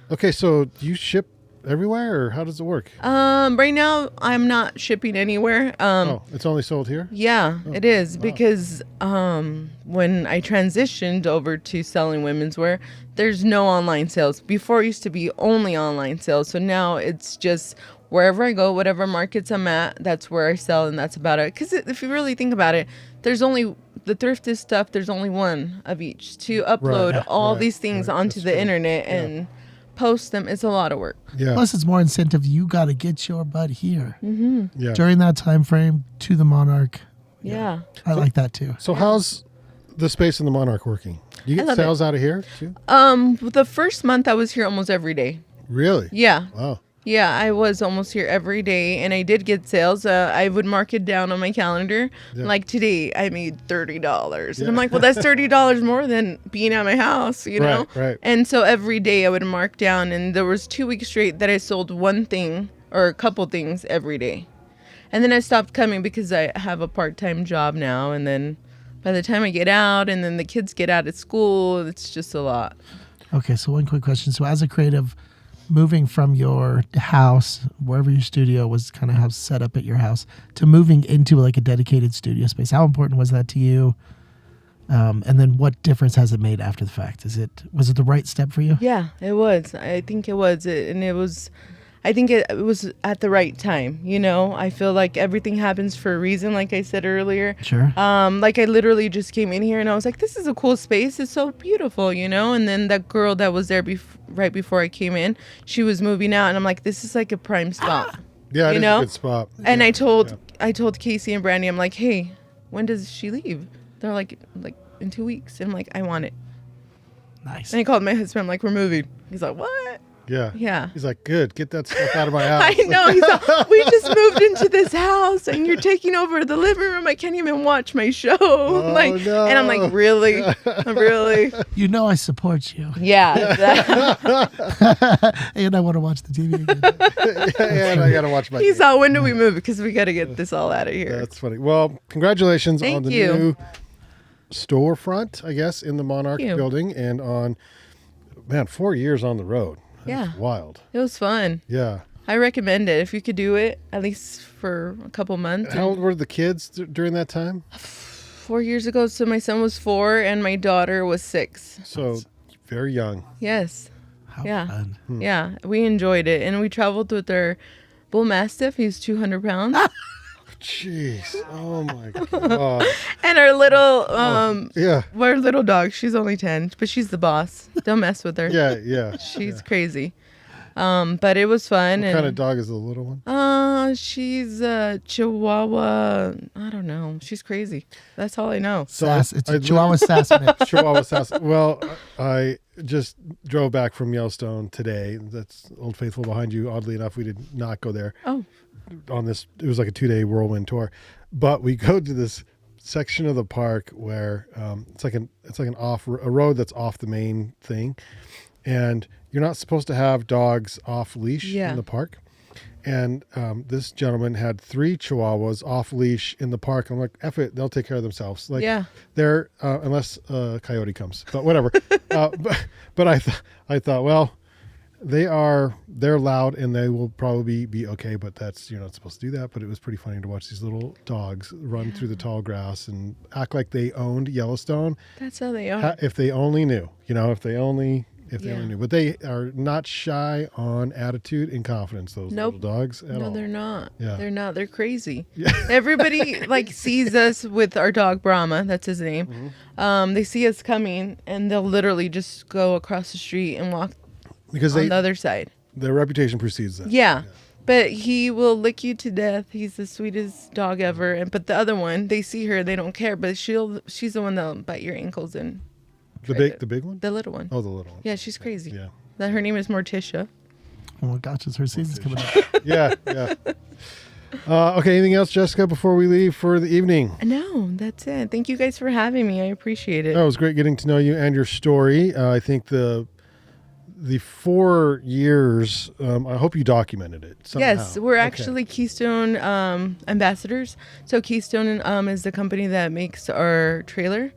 Speaker 1: Okay, so do you ship everywhere, or how does it work?
Speaker 4: right now I'm not shipping anywhere.
Speaker 1: Oh, it's only sold here?
Speaker 4: Yeah, it is because when I transitioned over to selling women's wear, there's no online sales. Before it used to be only online sales. So now it's just wherever I go, whatever markets I'm at, that's where I sell, and that's about it. Because if you really think about it, there's only the thrifted stuff. There's only one of each. To upload
Speaker 1: Right,
Speaker 4: all
Speaker 1: right,
Speaker 4: these things
Speaker 1: right.
Speaker 4: onto
Speaker 1: That's
Speaker 4: the
Speaker 1: true.
Speaker 4: internet
Speaker 1: Yeah.
Speaker 4: and post them, it's a lot of work.
Speaker 1: Yeah.
Speaker 2: Plus, it's more incentive. You got to get your butt here
Speaker 1: Yeah.
Speaker 2: during that time frame to the Monarch.
Speaker 4: Yeah.
Speaker 2: I like that too.
Speaker 1: So how's the space in the Monarch working? Do you
Speaker 4: I
Speaker 1: get
Speaker 4: love
Speaker 1: sales out of here too?
Speaker 4: The first month I was here almost every day.
Speaker 1: Really?
Speaker 4: Yeah.
Speaker 1: Wow.
Speaker 4: Yeah, I was almost here every day, and I did get sales. I would mark it down on my calendar.
Speaker 1: Yeah.
Speaker 4: Like today, I made $30, and I'm
Speaker 1: Yeah.
Speaker 4: like, well, that's $30 more than being at my house, you know.
Speaker 1: Right, right.
Speaker 4: And so every day I would mark down, and there was 2 weeks straight that I sold one thing or a couple things every day, and then I stopped coming because I have a part-time job now, and then by the time I get out, and then the kids get out of school, it's just a lot.
Speaker 2: Okay, so one quick question. So, as a creative, moving from your house, wherever your studio was kind of how set up at your house, to moving into like a dedicated studio space? How important was that to you? And then what difference has it made after the fact? Was it the right step for you?
Speaker 4: Yeah, it was. I think it was. I think it was at the right time. I feel like everything happens for a reason, like I said earlier.
Speaker 2: Sure.
Speaker 4: Like I literally just came in here and I was like, this is a cool space. It's so beautiful, And then that girl that was there right before I came in, she was moving out and I'm like, this is like a prime spot.
Speaker 1: Yeah, it's a good spot.
Speaker 4: And
Speaker 1: yeah.
Speaker 4: I told Casey and Brandy, I'm like, hey, when does she leave? They're like in 2 weeks. And I'm like, I want it.
Speaker 2: Nice.
Speaker 4: And I called my husband. I'm like, we're moving. He's like, what?
Speaker 1: Yeah.
Speaker 4: Yeah.
Speaker 1: He's like, good. Get that stuff out of my house.
Speaker 4: I know. He's like, we just moved into this house and you're taking over the living room. I can't even watch my show.
Speaker 1: Oh, no.
Speaker 4: And I'm like, really? Really?
Speaker 2: I support you.
Speaker 4: Yeah.
Speaker 2: And I want to watch the TV again.
Speaker 1: And I got to watch my
Speaker 4: He's all, when do we move? Because we got to get this all out of here.
Speaker 1: That's funny. Well, congratulations on
Speaker 4: Thank
Speaker 1: the
Speaker 4: you.
Speaker 1: new storefront, I guess, in the Monarch
Speaker 4: Thank you.
Speaker 1: building and on, 4 years on the road. That's
Speaker 4: Yeah.
Speaker 1: wild.
Speaker 4: It was fun.
Speaker 1: Yeah.
Speaker 4: I recommend it if you could do it at least for a couple months.
Speaker 1: How old were the kids during that time?
Speaker 4: 4 years ago, so my son was 4 and my daughter was 6.
Speaker 1: So very young.
Speaker 4: Yes.
Speaker 2: How
Speaker 4: Yeah.
Speaker 2: fun.
Speaker 4: Yeah, we enjoyed it, and we traveled with our bull mastiff. He's 200 pounds,
Speaker 1: Jeez. Oh my God.
Speaker 4: and our little
Speaker 1: Yeah.
Speaker 4: our little dog. She's only 10, but she's the boss. Don't mess with her.
Speaker 1: Yeah. Yeah.
Speaker 4: She's crazy. But it was fun.
Speaker 1: What
Speaker 4: and
Speaker 1: kind of dog is the little one?
Speaker 4: she's a Chihuahua. I don't know. She's crazy. That's all I know.
Speaker 2: Sass. It's a
Speaker 1: I
Speaker 2: Chihuahua Sass mix.
Speaker 1: Chihuahua Sass. Well, I just drove back from Yellowstone today. That's Old Faithful behind you. Oddly enough, we did not go there.
Speaker 4: Oh.
Speaker 1: On this, it was like a 2-day whirlwind tour, but we go to this section of the park where it's like a road that's off the main thing, and you're not supposed to have dogs off leash in the park. And this gentleman had 3 Chihuahuas off leash in the park. I'm like, F it, they'll take care of themselves. Like,
Speaker 4: Yeah.
Speaker 1: they're unless a coyote comes, but whatever. But I thought, well, they're loud and they will probably be okay, but you're not supposed to do that. But it was pretty funny to watch these little dogs run through the tall grass and act like they owned Yellowstone.
Speaker 4: That's how they are.
Speaker 1: If they only knew, if they only knew. But they are not shy on attitude and confidence, those
Speaker 4: Nope.
Speaker 1: little dogs at all.
Speaker 4: No, they're not.
Speaker 1: Yeah.
Speaker 4: They're not. They're crazy. Everybody sees us with our dog Brahma. That's his name.
Speaker 1: Mm-hmm.
Speaker 4: They see us coming and they'll literally just go across the street and walk
Speaker 1: Because
Speaker 4: on the other side.
Speaker 1: their reputation precedes them.
Speaker 4: Yeah. But he will lick you to death. He's the sweetest dog ever. But the other one, they see her, they don't care. But she's the one that'll bite your ankles and
Speaker 1: The big one?
Speaker 4: the little one.
Speaker 1: Oh, the little one.
Speaker 4: Yeah, she's crazy.
Speaker 1: Yeah.
Speaker 4: Her name is Morticia.
Speaker 2: Oh my gosh, it's her season's coming up.
Speaker 1: Yeah. Okay, anything else, Jessica, before we leave for the evening?
Speaker 4: No, that's it. Thank you guys for having me. I appreciate it.
Speaker 1: Oh, it was great getting to know you and your story. I think the 4 years, I hope you documented it somehow.
Speaker 4: Yes, we're
Speaker 1: Okay.
Speaker 4: actually Keystone ambassadors. So Keystone is the company that makes our trailer.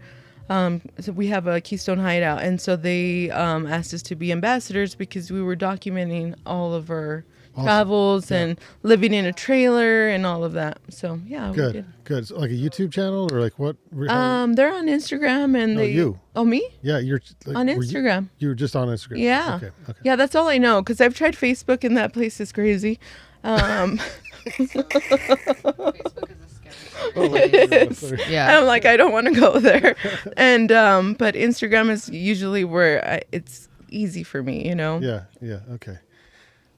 Speaker 4: So we have a Keystone hideout, and so they asked us to be ambassadors because we were documenting all of our travels and living in a trailer and all of that. So yeah, we did.
Speaker 1: Good. So like a YouTube channel or like what?
Speaker 4: They're on Instagram and they.
Speaker 1: you.
Speaker 4: Oh, me?
Speaker 1: Yeah, you're like,
Speaker 4: On
Speaker 1: were
Speaker 4: Instagram.
Speaker 1: You were just on Instagram.
Speaker 4: Yeah.
Speaker 1: Okay.
Speaker 4: Yeah, that's all I know because I've tried Facebook and that place is crazy.
Speaker 3: Facebook is a scary Yeah.
Speaker 4: I'm like, I don't want to go there. And but Instagram is usually where it's easy for me,
Speaker 1: Yeah. Okay.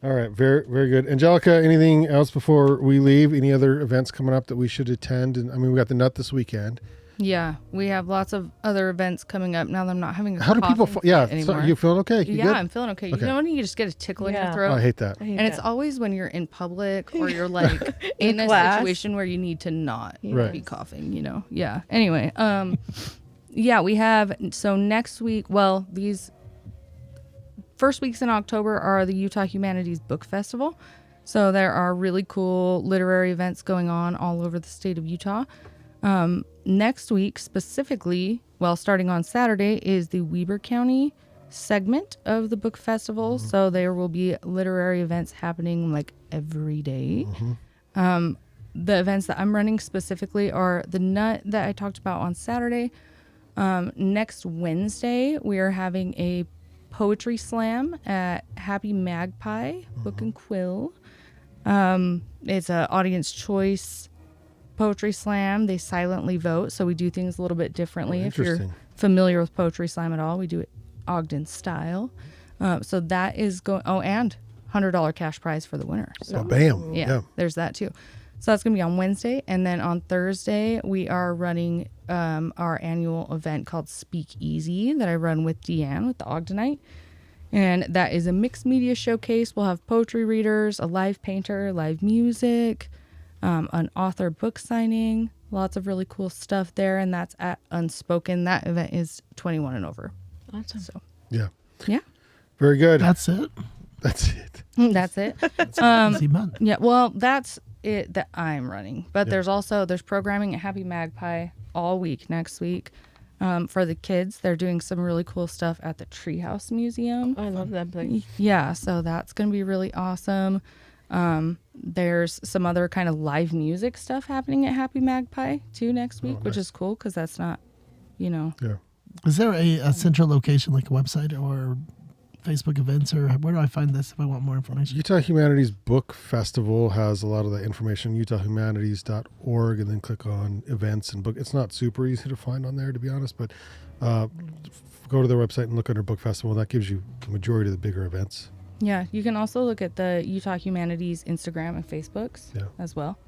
Speaker 1: All right. Very, very good. Angelica, anything else before we leave? Any other events coming up that we should attend? And I mean, we got the Nut this weekend.
Speaker 3: Yeah, we have lots of other events coming up now that I'm not having a
Speaker 1: How do people?
Speaker 3: coughing fit anymore.
Speaker 1: So you feeling okay? You
Speaker 3: Yeah,
Speaker 1: good?
Speaker 3: I'm feeling okay.
Speaker 1: Okay.
Speaker 3: You know when you just get a tickle in
Speaker 4: Yeah.
Speaker 3: your throat?
Speaker 1: Oh, I hate that.
Speaker 3: And it's always when you're in public or you're like in a
Speaker 4: class.
Speaker 3: situation where you need to not
Speaker 1: Right.
Speaker 3: be coughing, Yeah. Anyway, yeah, we have, so next week, these first weeks in October are the Utah Humanities Book Festival. So there are really cool literary events going on all over the state of Utah. Next week specifically, starting on Saturday, is the Weber County segment of the book festival. So there will be literary events happening like every day. The events that I'm running specifically are the Nut that I talked about on Saturday. Next Wednesday, we are having a poetry slam at Happy Magpie Book and Quill. It's an audience choice poetry slam. They silently vote, so we do things a little bit differently. If you're familiar with poetry slam at all, we do it Ogden style. So that is going. Oh, and $100 cash prize for the winner. So
Speaker 1: bam.
Speaker 3: yeah, there's that too. So that's going to be on Wednesday. And then on Thursday, we are running our annual event called Speak Easy that I run with Deanne with the Ogdenite. And that is a mixed media showcase. We'll have poetry readers, a live painter, live music, an author book signing, lots of really cool stuff there. And that's at Unspoken. That event is 21 and over.
Speaker 4: Awesome.
Speaker 3: So,
Speaker 1: Yeah.
Speaker 3: yeah.
Speaker 1: Very good.
Speaker 2: That's it.
Speaker 1: That's it.
Speaker 3: That's it.
Speaker 2: Easy month.
Speaker 3: Yeah, well, that's it that I'm running. But there's programming at Happy Magpie all week next week. For the kids, they're doing some really cool stuff at the Treehouse Museum.
Speaker 4: I love that place.
Speaker 3: Yeah, so that's going to be really awesome. There's some other kind of live music stuff happening at Happy Magpie too next week, which is cool because that's not,
Speaker 1: Yeah.
Speaker 2: Is there a central location, like a website or Facebook events, or where do I find this if I want more information?
Speaker 1: Utah Humanities Book Festival has a lot of the information, utahhumanities.org, and then click on events and book. It's not super easy to find on there, to be honest, but go to their website and look under Book Festival. That gives you the majority of the bigger events.
Speaker 3: Yeah, you can also look at the Utah Humanities Instagram and Facebooks as well.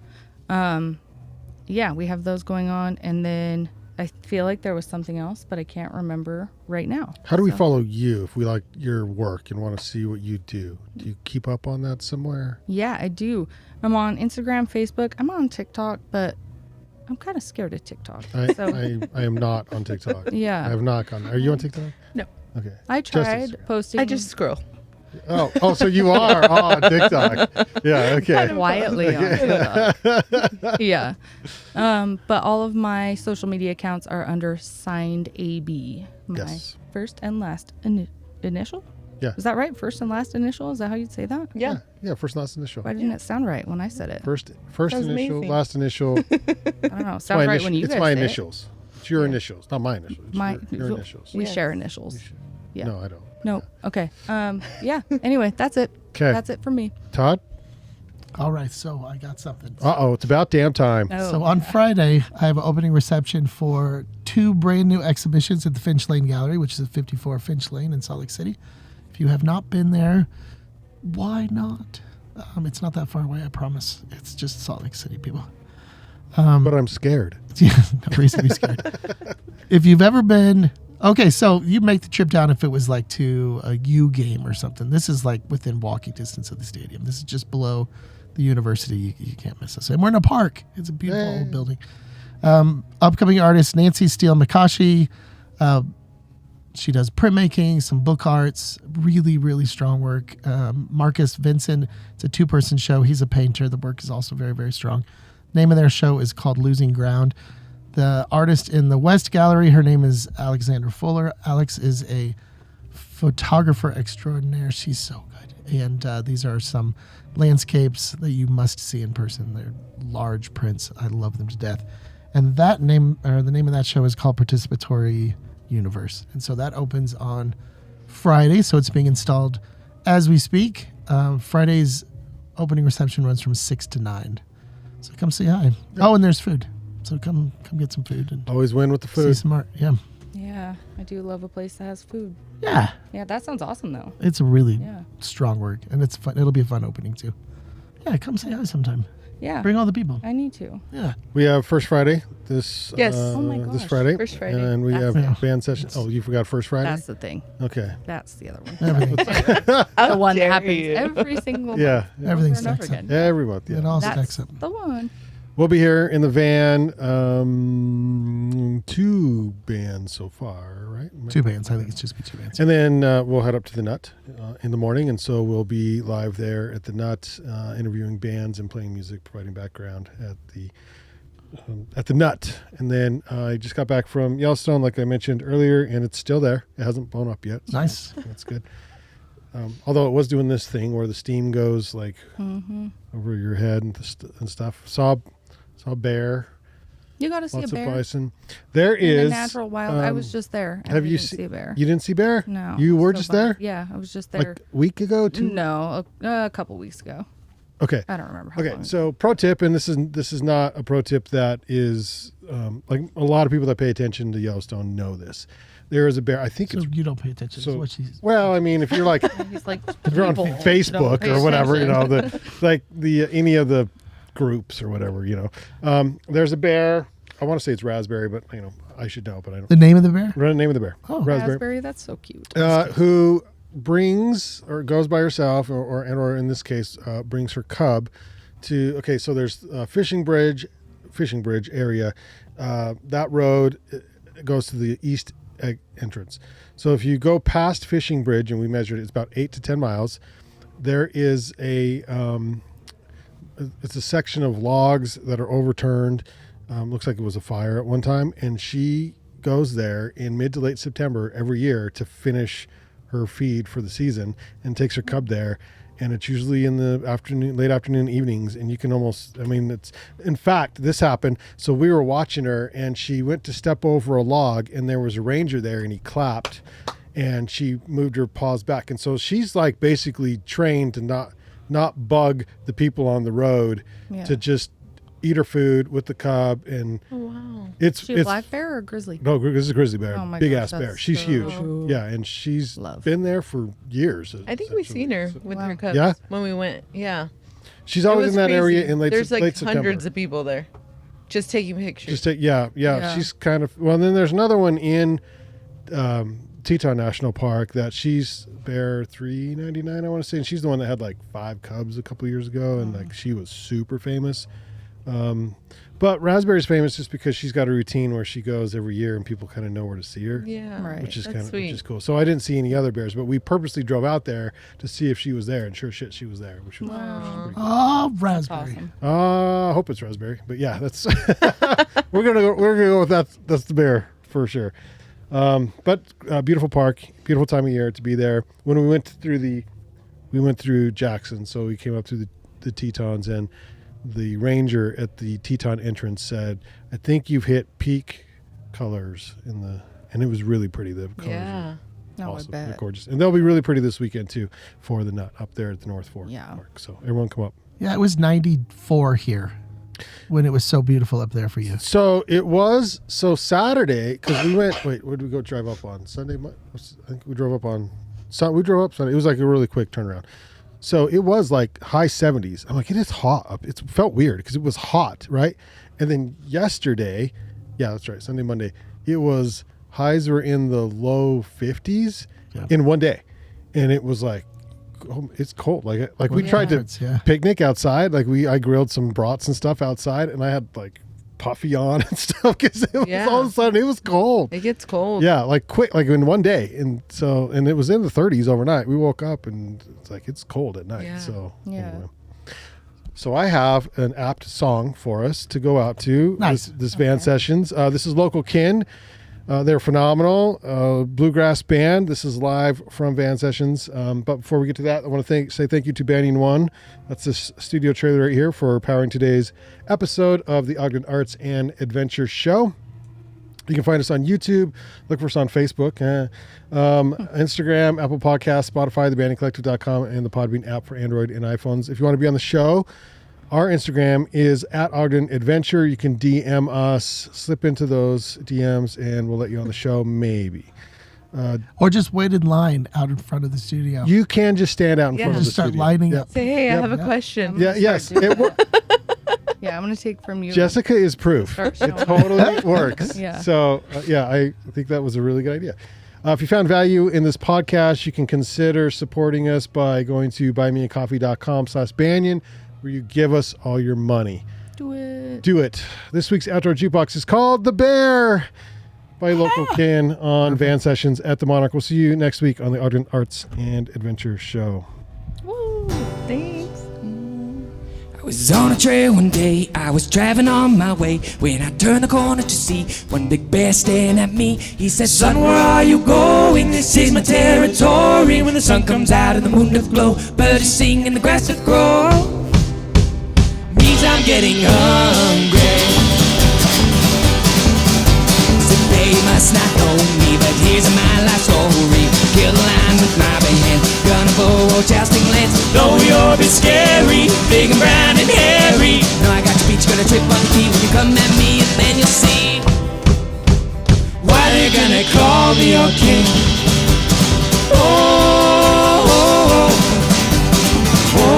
Speaker 3: Yeah, we have those going on. And then I feel like there was something else, but I can't remember right now.
Speaker 1: How do we follow you if we like your work and want to see what you do? Do you keep up on that somewhere?
Speaker 3: Yeah, I do. I'm on Instagram, Facebook. I'm on TikTok, but I'm kind of scared of TikTok.
Speaker 1: I am not on TikTok.
Speaker 3: Yeah.
Speaker 1: I have not gone. Are you on TikTok?
Speaker 4: No.
Speaker 1: Okay.
Speaker 3: I tried posting.
Speaker 4: I just scroll.
Speaker 1: Oh, so you are on TikTok. Yeah, okay.
Speaker 3: Quietly on TikTok. Yeah. But all of my social media accounts are under signed AB. My first and last initial?
Speaker 1: Yeah.
Speaker 3: Is that right? First and last initial? Is that how you'd say that?
Speaker 4: Yeah.
Speaker 1: Yeah, first and last initial.
Speaker 3: Why didn't it sound right when I said it?
Speaker 1: First
Speaker 4: That's
Speaker 1: initial,
Speaker 4: amazing.
Speaker 1: last initial.
Speaker 3: I don't know. Sounds right when you guys
Speaker 1: It's my
Speaker 3: say
Speaker 1: initials. It's your initials, not my initials. It's your initials.
Speaker 3: We
Speaker 4: Yes.
Speaker 3: share initials. Yeah.
Speaker 1: No, I don't.
Speaker 3: No. Okay. Yeah. Anyway, that's it.
Speaker 1: Okay.
Speaker 3: That's it for me.
Speaker 1: Todd?
Speaker 2: All right, so I got something.
Speaker 1: Uh-oh, it's about damn time.
Speaker 3: Oh.
Speaker 2: So on Friday, I have an opening reception for 2 brand new exhibitions at the Finch Lane Gallery, which is at 54 Finch Lane in Salt Lake City. If you have not been there, why not? It's not that far away, I promise. It's just Salt Lake City, people.
Speaker 1: But I'm scared.
Speaker 2: Yeah, no reason to be scared. If you've ever been... Okay, so you make the trip down if it was like to a U game or something. This is like within walking distance of the stadium. This is just below the university. You can't miss us. And we're in a park. It's a beautiful old building. Upcoming artist Nancy Steele Makashi. She does printmaking, some book arts, really, really strong work. Marcus Vincent, it's a 2-person show. He's a painter. The work is also very, very strong. Name of their show is called Losing Ground. The artist in the West Gallery, her name is Alexandra Fuller. Alex is a photographer extraordinaire. She's so good. And these are some landscapes that you must see in person. They're large prints. I love them to death. And that name, or the name of that show is called Participatory Universe. And so that opens on Friday. So it's being installed as we speak. Friday's opening reception runs from 6 to 9. So come say hi. Oh, and there's food. So come get some food and
Speaker 1: Always win with the
Speaker 2: see
Speaker 1: food.
Speaker 2: some art. Yeah.
Speaker 3: Yeah, I do love a place that has food.
Speaker 2: Yeah.
Speaker 3: Yeah, that sounds awesome though.
Speaker 2: It's a really
Speaker 3: Yeah.
Speaker 2: strong work, and it's fun. It'll be a fun opening too. Yeah, come say hi sometime.
Speaker 3: Yeah.
Speaker 2: Bring all the people.
Speaker 3: I need to.
Speaker 2: Yeah.
Speaker 1: We have First Friday this
Speaker 4: Yes.
Speaker 3: Oh my
Speaker 1: this
Speaker 3: gosh,
Speaker 1: Friday.
Speaker 4: First Friday.
Speaker 1: And we
Speaker 3: That's
Speaker 1: have
Speaker 2: it.
Speaker 1: band session. Oh, you forgot First Friday?
Speaker 3: That's the thing.
Speaker 1: Okay.
Speaker 3: That's the other one.
Speaker 2: Everything.
Speaker 3: The one that
Speaker 4: dare
Speaker 3: happens
Speaker 4: you.
Speaker 3: every single
Speaker 1: Yeah.
Speaker 3: month.
Speaker 2: Everything
Speaker 3: over and over
Speaker 2: stacks up.
Speaker 3: again.
Speaker 1: Every month,
Speaker 2: It
Speaker 1: yeah.
Speaker 2: all
Speaker 3: That's
Speaker 2: stacks up.
Speaker 3: the one.
Speaker 1: We'll be here in the van. 2 bands so far, right?
Speaker 2: 2 bands. I think it's just be 2 bands.
Speaker 1: And then we'll head up to the Nut in the morning, and so we'll be live there at the Nut, interviewing bands and playing music, providing background at the at the Nut. And then I just got back from Yellowstone, like I mentioned earlier, and it's still there. It hasn't blown up yet. So
Speaker 2: Nice.
Speaker 1: That's good. Although it was doing this thing where the steam goes like over your head and stuff. Saw bear.
Speaker 3: You got to see
Speaker 1: Lots
Speaker 3: a bear.
Speaker 1: of bison. There
Speaker 3: In
Speaker 1: is
Speaker 3: the natural wild. I was just there. And
Speaker 1: have
Speaker 3: I
Speaker 1: you
Speaker 3: didn't see a bear?
Speaker 1: You didn't see bear?
Speaker 3: No.
Speaker 1: You
Speaker 3: it was
Speaker 1: were
Speaker 3: so
Speaker 1: just
Speaker 3: fun.
Speaker 1: there?
Speaker 3: Yeah, I was just there.
Speaker 1: Like a week ago?
Speaker 3: No, a couple weeks ago.
Speaker 1: Okay.
Speaker 3: I don't remember how
Speaker 1: Okay,
Speaker 3: long.
Speaker 1: so pro tip, and this is not a pro tip that is like a lot of people that pay attention to Yellowstone know this. There is a bear. I think
Speaker 2: So
Speaker 1: it's
Speaker 2: you don't pay attention to what she's.
Speaker 1: well. I mean, if you're like
Speaker 3: He's like,
Speaker 1: if you're on
Speaker 3: people don't
Speaker 1: Facebook
Speaker 3: pay
Speaker 1: or whatever, you
Speaker 3: attention.
Speaker 1: know, the any of the groups or whatever, you know. There's a bear. I want to say it's Raspberry, but you know, I should know, but I don't.
Speaker 2: The name of the bear?
Speaker 1: The name of the bear.
Speaker 2: Oh.
Speaker 3: Raspberry, that's so cute.
Speaker 1: Who brings or goes by herself, or in this case, brings her cub to. Okay, so there's a fishing bridge area. That road goes to the east entrance. So if you go past Fishing Bridge, and we measured it, it's about 8 to 10 miles. There is it's a section of logs that are overturned. Looks like it was a fire at one time, and she goes there in mid to late September every year to finish her feed for the season, and takes her cub there. And it's usually in the late afternoon, evenings, and you can almost, I mean, it's, in fact, this happened. So we were watching her, and she went to step over a log, and there was a ranger there, and he clapped, and she moved her paws back. And so she's like basically trained to not bug the people on the road,
Speaker 3: Yeah.
Speaker 1: to just eat her food with the cub. And
Speaker 4: Oh, wow.
Speaker 1: it's
Speaker 3: She a black bear or grizzly?
Speaker 1: no, this is a grizzly bear,
Speaker 3: Oh my
Speaker 1: big
Speaker 3: gosh,
Speaker 1: ass bear.
Speaker 3: that's
Speaker 1: She's
Speaker 3: so
Speaker 1: huge.
Speaker 3: cool.
Speaker 1: Yeah, and she's
Speaker 3: Love.
Speaker 1: been there for years.
Speaker 4: I think we
Speaker 1: essentially.
Speaker 4: seen her
Speaker 1: So
Speaker 4: with
Speaker 3: Wow.
Speaker 4: her cubs
Speaker 1: Yeah?
Speaker 4: when we went. Yeah.
Speaker 1: she's
Speaker 4: It
Speaker 1: always
Speaker 4: was
Speaker 1: in that
Speaker 4: crazy.
Speaker 1: area in late
Speaker 4: There's like
Speaker 1: late September.
Speaker 4: hundreds of people there just taking pictures.
Speaker 1: Just take, yeah.
Speaker 3: Yeah.
Speaker 1: She's kind of, well, then there's another one in Teton National Park that she's bear 399, I want to say, and she's the one that had like 5 cubs a couple years ago, and like she was super famous. But Raspberry's famous just because she's got a routine where she goes every year, and people kind of know where to see her.
Speaker 4: Yeah.
Speaker 3: Right.
Speaker 1: Which is
Speaker 4: That's
Speaker 1: kind of
Speaker 4: sweet.
Speaker 1: which is cool. So I didn't see any other bears, but we purposely drove out there to see if she was there, and sure shit, she was there, which was pretty cool.
Speaker 2: Oh, raspberry.
Speaker 3: Awesome.
Speaker 1: I hope it's raspberry, but yeah, that's we're gonna go with that. That's the bear for sure. But beautiful park, beautiful time of year to be there. When we went through Jackson, so we came up through the Tetons, and the ranger at the Teton entrance said, "I think you've hit peak colors and it was really pretty. The colors
Speaker 4: Yeah.
Speaker 1: were
Speaker 3: Oh,
Speaker 1: awesome.
Speaker 3: I
Speaker 1: They're
Speaker 3: bet.
Speaker 1: gorgeous, and they'll be really pretty this weekend too for the Nut up there at the North Fork
Speaker 3: Yeah.
Speaker 1: Park. So everyone come up.
Speaker 2: Yeah, it was 94 here when it was so beautiful up there for you.
Speaker 1: So it was Saturday, because we went. Wait, where did we go drive up on Sunday? I think we drove up on. We drove up Sunday. It was like a really quick turnaround. So it was like high 70s. I'm like, it is hot up. It felt weird because it was hot, right? And then yesterday, yeah, that's right, Sunday, Monday, it was highs were in the low 50s
Speaker 2: Yeah.
Speaker 1: in one day, and it was like, oh, it's cold. Like we
Speaker 2: Yeah.
Speaker 1: tried to
Speaker 2: Yeah.
Speaker 1: picnic outside. Like I grilled some brats and stuff outside, and I had like puffy on and stuff because it was
Speaker 4: Yeah.
Speaker 1: all of a sudden it was cold.
Speaker 4: It gets cold.
Speaker 1: Yeah, like quick, like in one day, and it was in the 30s overnight. We woke up and it's like it's cold at night.
Speaker 4: Yeah.
Speaker 1: So
Speaker 3: Yeah.
Speaker 1: anyway. So I have an apt song for us to go out to
Speaker 2: Nice.
Speaker 1: this Van Sessions. This is Local Kin. They're phenomenal. Bluegrass band. This is live from Van Sessions. But before we get to that, I want to say thank you to Banyan One. That's this studio trailer right here for powering today's episode of the Ogden Arts and Adventure Show. You can find us on YouTube. Look for us on Facebook, Instagram, Apple Podcasts, Spotify, thebandingcollective.com, and the Podbean app for Android and iPhones. If you want to be on the show, our Instagram is at Ogden Adventure. You can DM us, slip into those DMs, and we'll let you on the show, maybe.
Speaker 2: Or just wait in line out in front of the studio.
Speaker 1: You can just stand out in
Speaker 4: Yeah.
Speaker 1: front of the
Speaker 2: Just start
Speaker 1: studio.
Speaker 2: lining
Speaker 1: Yep.
Speaker 2: up.
Speaker 4: Say, hey, I
Speaker 1: Yep.
Speaker 4: have a question.
Speaker 1: Yeah, yes.
Speaker 3: Start
Speaker 1: It
Speaker 3: doing Yeah, I'm gonna take from you.
Speaker 1: Jessica is proof.
Speaker 3: Start
Speaker 1: It
Speaker 3: showing.
Speaker 1: totally works.
Speaker 3: Yeah.
Speaker 1: So, I think that was a really good idea. If you found value in this podcast, you can consider supporting us by going to buymeacoffee.com/Banyan, where you give us all your money.
Speaker 3: Do it.
Speaker 1: Do it. This week's Outdoor Jukebox is called The Bear by Local Kin on Van Sessions at the Monarch. We'll see you next week on the Ogden Arts and Adventure Show.
Speaker 3: Woo. Thanks.
Speaker 2: I
Speaker 5: Was on a trail one day, I was driving on my way, when I turned the corner to see one big bear staring at me. He said, son, where are you going? This is my territory. When the sun comes out and the moon doth glow, birds sing and the grass doth grow, means I'm getting hungry. So they must not know me, but here's my life story. Kill the lion with my band, gonna bow, jousting lance. Though you're a bit scary, big and brown and hairy, no, I got your beach, gonna trip on the key when you come at me, and then you'll see why they're gonna call me your king. Oh, oh, oh,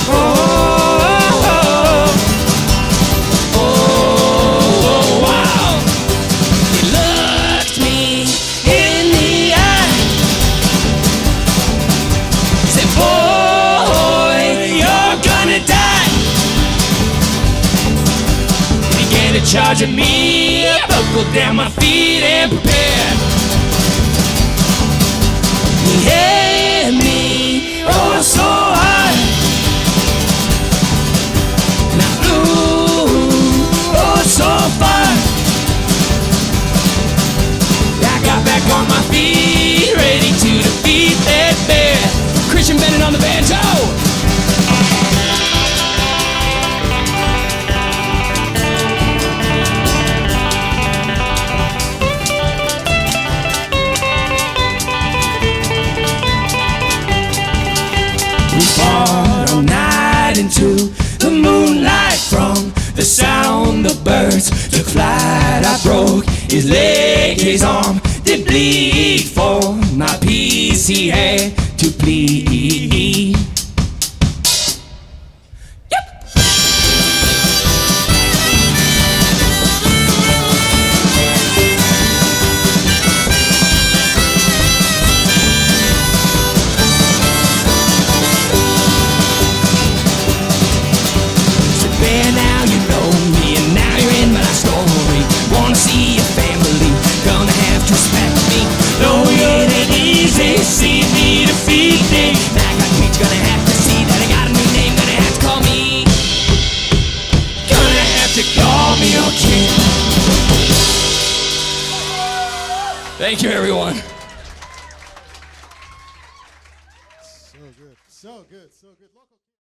Speaker 5: oh, oh, oh, oh, wow. He looked me in the eye, said, boy, you're gonna die. He began to charge at me, I buckled down my feet and prepared. He hit me, oh so hard, and I flew, oh so far. I got back on my feet, ready to defeat that bear. Christian Bennett on the banjo. We fought all night into the moonlight. From the sound of birds took flight. I broke his leg, his arm did bleed. For my peace he had to plead. Bear, now you know me, and now you're in my story. Wanna see your family, gonna have to respect me. Though it ain't easy, see me defeat me. Now I got beach, gonna have to see that I got a new name, gonna have to call me. Gonna have to call me your king. Thank you, everyone.